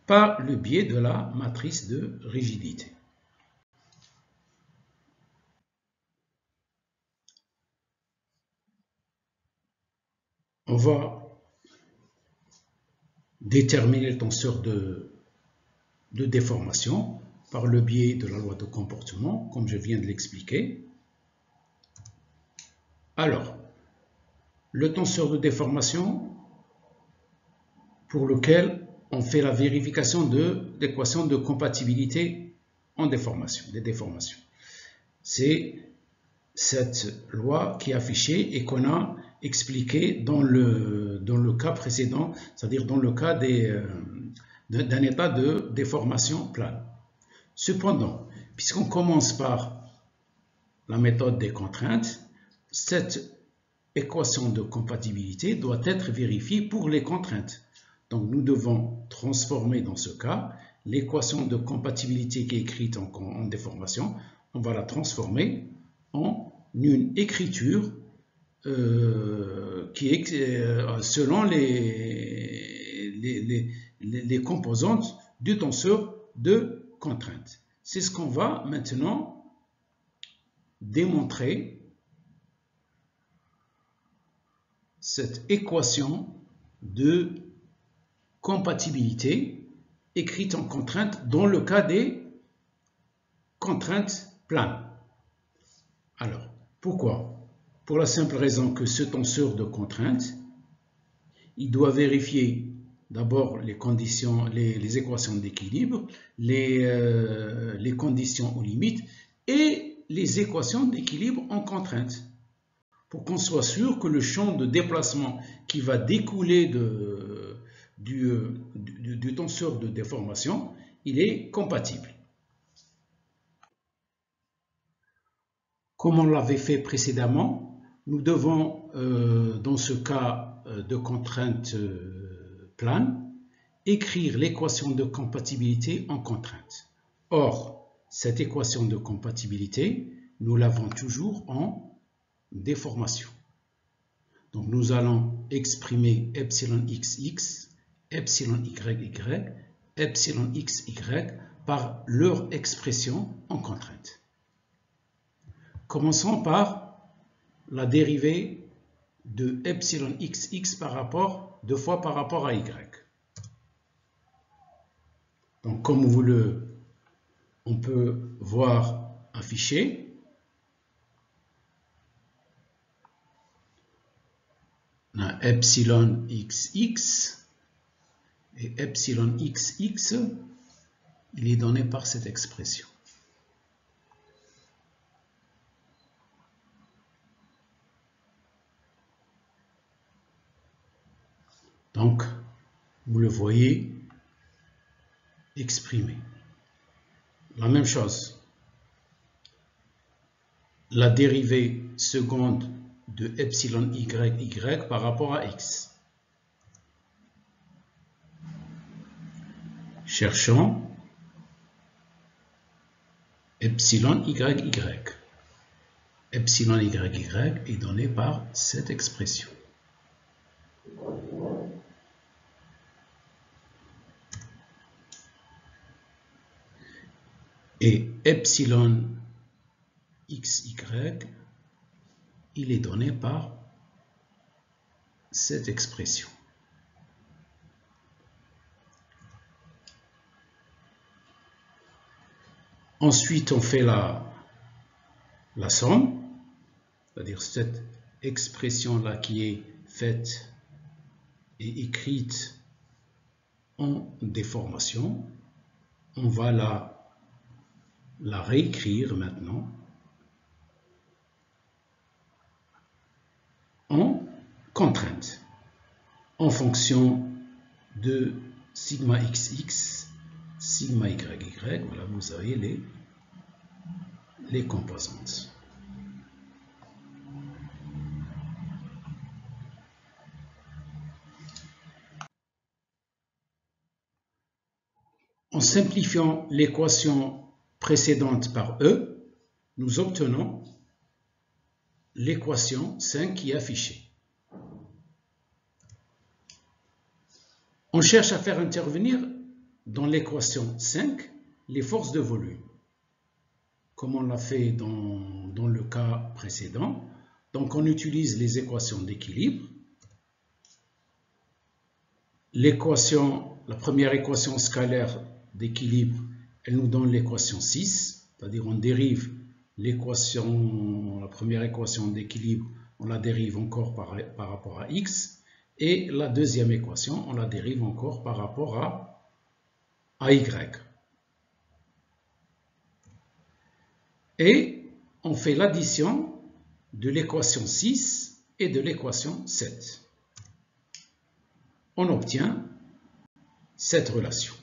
par le biais de la matrice de rigidité. On va déterminer le tenseur de déformation par le biais de la loi de comportement, comme je viens de l'expliquer. Alors, le tenseur de déformation pour lequel on fait la vérification de l'équation de compatibilité en déformation, des déformations. C'est cette loi qui est affichée et qu'on a expliquée dans le cas précédent, c'est-à-dire dans le cas d'un état de déformation plane. Cependant, puisqu'on commence par la méthode des contraintes, cette équation de compatibilité doit être vérifiée pour les contraintes. Donc nous devons transformer dans ce cas l'équation de compatibilité qui est écrite en déformation, on va la transformer en une écriture qui est selon les composantes du tenseur de contrainte. C'est ce qu'on va maintenant démontrer, cette équation de compatibilité écrite en contrainte dans le cas des contraintes planes. Alors, pourquoi? Pour la simple raison que ce tenseur de contrainte, il doit vérifier d'abord les conditions, les équations d'équilibre, les conditions aux limites et les équations d'équilibre en contrainte, pour qu'on soit sûr que le champ de déplacement qui va découler du tenseur de déformation, il est compatible. Comme on l'avait fait précédemment, nous devons, dans ce cas de contrainte plane, écrire l'équation de compatibilité en contrainte. Or, cette équation de compatibilité, nous l'avons toujours en déformation. Donc, nous allons exprimer epsilon xx, epsilon yy, epsilon xy par leur expression en contrainte. Commençons par la dérivée de epsilon xx deux fois par rapport à y. Donc, comme on peut voir affiché, on a epsilon xx et epsilon xx, il est donné par cette expression. Donc, vous le voyez exprimé. La même chose, la dérivée seconde de epsilon y par rapport à x. Cherchons epsilon y. Epsilon y est donné par cette expression. Et epsilon xy, il est donné par cette expression. Ensuite, on fait la somme, c'est-à-dire cette expression-là qui est faite et écrite en déformation. On va la réécrire maintenant en contrainte en fonction de sigma xx, sigma yy. Voilà, vous avez les composantes. En simplifiant l'équation précédente par E, nous obtenons l'équation 5 qui est affichée. On cherche à faire intervenir dans l'équation 5 les forces de volume, comme on l'a fait dans le cas précédent. Donc on utilise les équations d'équilibre. La première équation scalaire d'équilibre, elle nous donne l'équation 6, c'est-à-dire on dérive la première équation d'équilibre, on la dérive encore par rapport à x, et la deuxième équation, on la dérive encore par rapport à y. Et on fait l'addition de l'équation 6 et de l'équation 7. On obtient cette relation.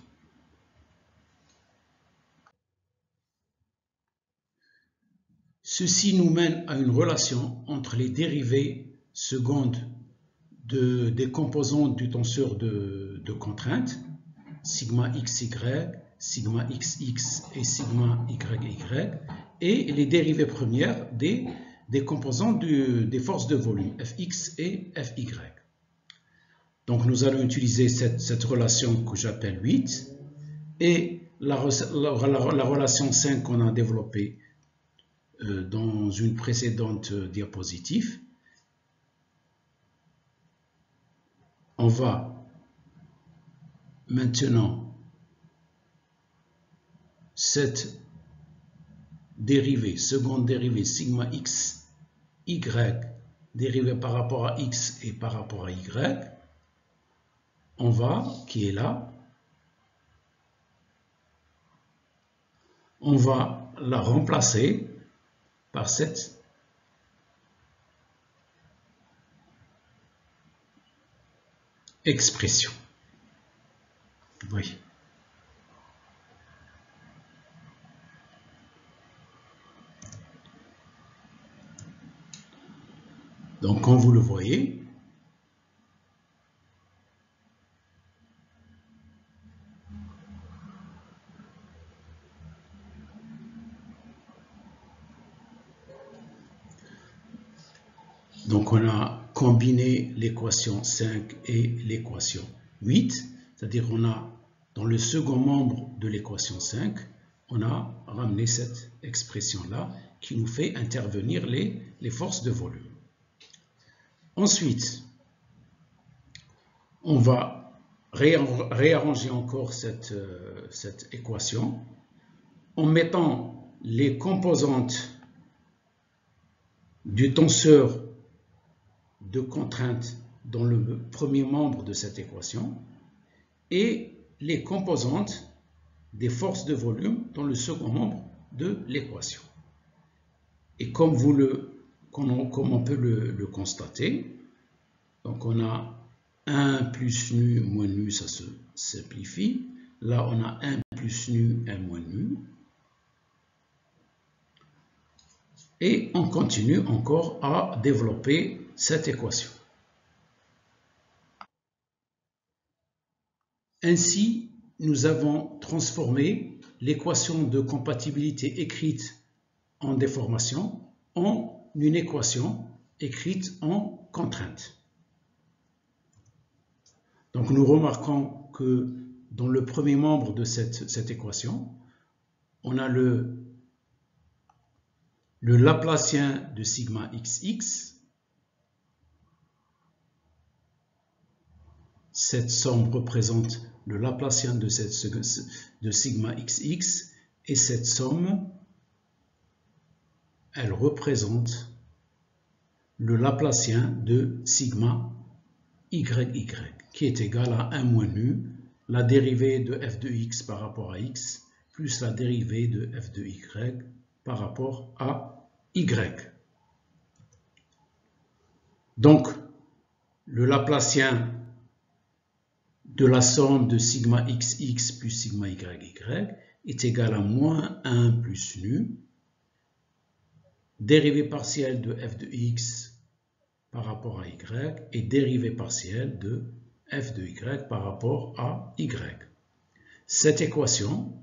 Ceci nous mène à une relation entre les dérivées secondes des composantes du tenseur de contrainte, sigma xy, sigma xx et sigma yy, et les dérivées premières des des composants des forces de volume, Fx et Fy. Donc nous allons utiliser cette relation que j'appelle 8 et la relation 5 qu'on a développée dans une précédente diapositive. On va maintenant cette dérivée, seconde dérivée sigma x, y, dérivée par rapport à x et par rapport à y, on va, qui est là, on va la remplacer par cette expression. Oui. Donc, comme vous le voyez, donc on a combiné l'équation 5 et l'équation 8, c'est-à-dire on a, dans le second membre de l'équation 5, on a ramené cette expression-là qui nous fait intervenir les forces de volume. Ensuite, on va réarranger encore cette équation en mettant les composantes du tenseur de contrainte dans le premier membre de cette équation et les composantes des forces de volume dans le second membre de l'équation. Et comme on peut le constater, donc on a 1 plus nu moins nu, ça se simplifie. Là, on a 1 plus nu, 1 moins nu. Et on continue encore à développer cette équation. Ainsi, nous avons transformé l'équation de compatibilité écrite en déformation en une équation écrite en contrainte. Donc nous remarquons que dans le premier membre de cette équation, on a le Laplacien de sigma xx. Cette somme représente le Laplacien de sigma xx et cette somme, elle représente le Laplacien de sigma yy qui est égal à 1 moins nu, la dérivée de f de x par rapport à x plus la dérivée de f de y par rapport à y. Donc, le Laplacien de la somme de sigma xx plus sigma yy est égal à moins 1 plus nu, dérivée partielle de f de x par rapport à y et dérivée partielle de f de y par rapport à y. Cette équation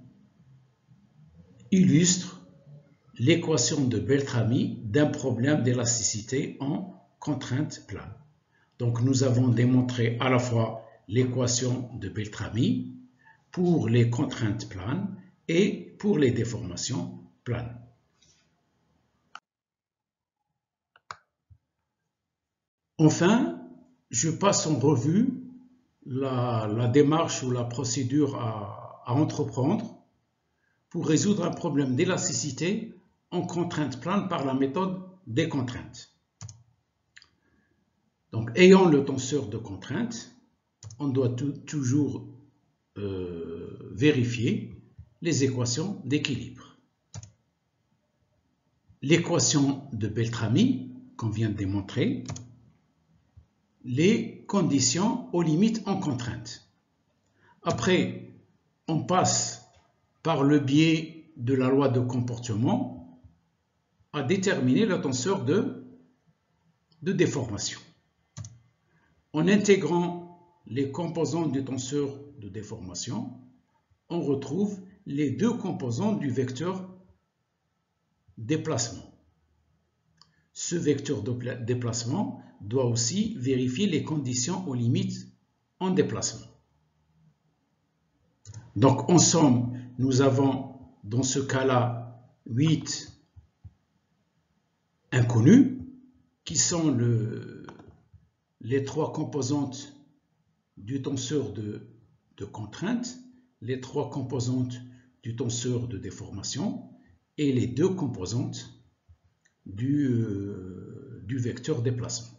illustre l'équation de Beltrami d'un problème d'élasticité en contrainte plane. Donc nous avons démontré à la fois l'équation de Beltrami pour les contraintes planes et pour les déformations planes. Enfin, je passe en revue la démarche ou la procédure à entreprendre pour résoudre un problème d'élasticité en contrainte plane par la méthode des contraintes. Donc, ayant le tenseur de contrainte, on doit toujours vérifier les équations d'équilibre. L'équation de Beltrami, qu'on vient de démontrer, les conditions aux limites en contrainte. Après, on passe par le biais de la loi de comportement à déterminer le tenseur de déformation. En intégrant les composants du tenseur de déformation, on retrouve les deux composants du vecteur déplacement. ce vecteur de déplacement doit aussi vérifier les conditions aux limites en déplacement. Donc en somme, nous avons dans ce cas-là 8 inconnus qui sont les 3 composantes du tenseur de contrainte, les 3 composantes du tenseur de déformation et les 2 composantes du vecteur déplacement.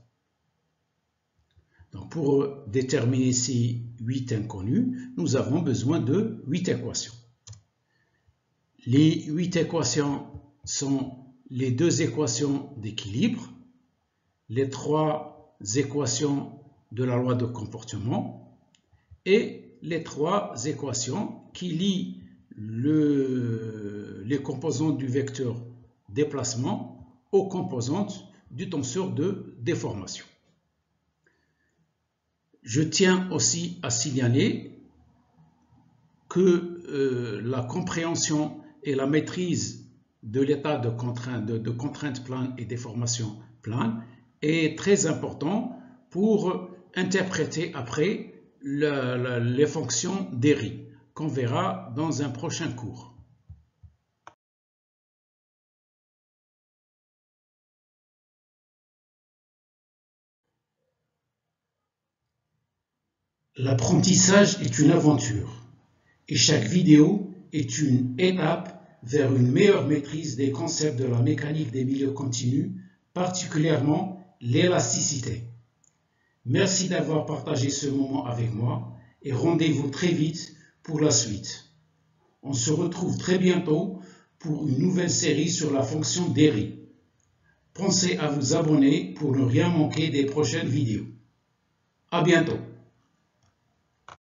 Donc pour déterminer ces 8 inconnus, nous avons besoin de 8 équations. Les 8 équations sont les 2 équations d'équilibre, les 3 équations de la loi de comportement et les 3 équations qui lient les composantes du vecteur déplacement aux composantes du tenseur de déformation. Je tiens aussi à signaler que la compréhension et la maîtrise de l'état de contrainte plane et déformation plane est très important pour interpréter après les fonctions d'Airy qu'on verra dans un prochain cours. L'apprentissage est une aventure et chaque vidéo est une étape vers une meilleure maîtrise des concepts de la mécanique des milieux continus, particulièrement l'élasticité. Merci d'avoir partagé ce moment avec moi et rendez-vous très vite pour la suite. On se retrouve très bientôt pour une nouvelle série sur la fonction d'Airy. Pensez à vous abonner pour ne rien manquer des prochaines vidéos. À bientôt.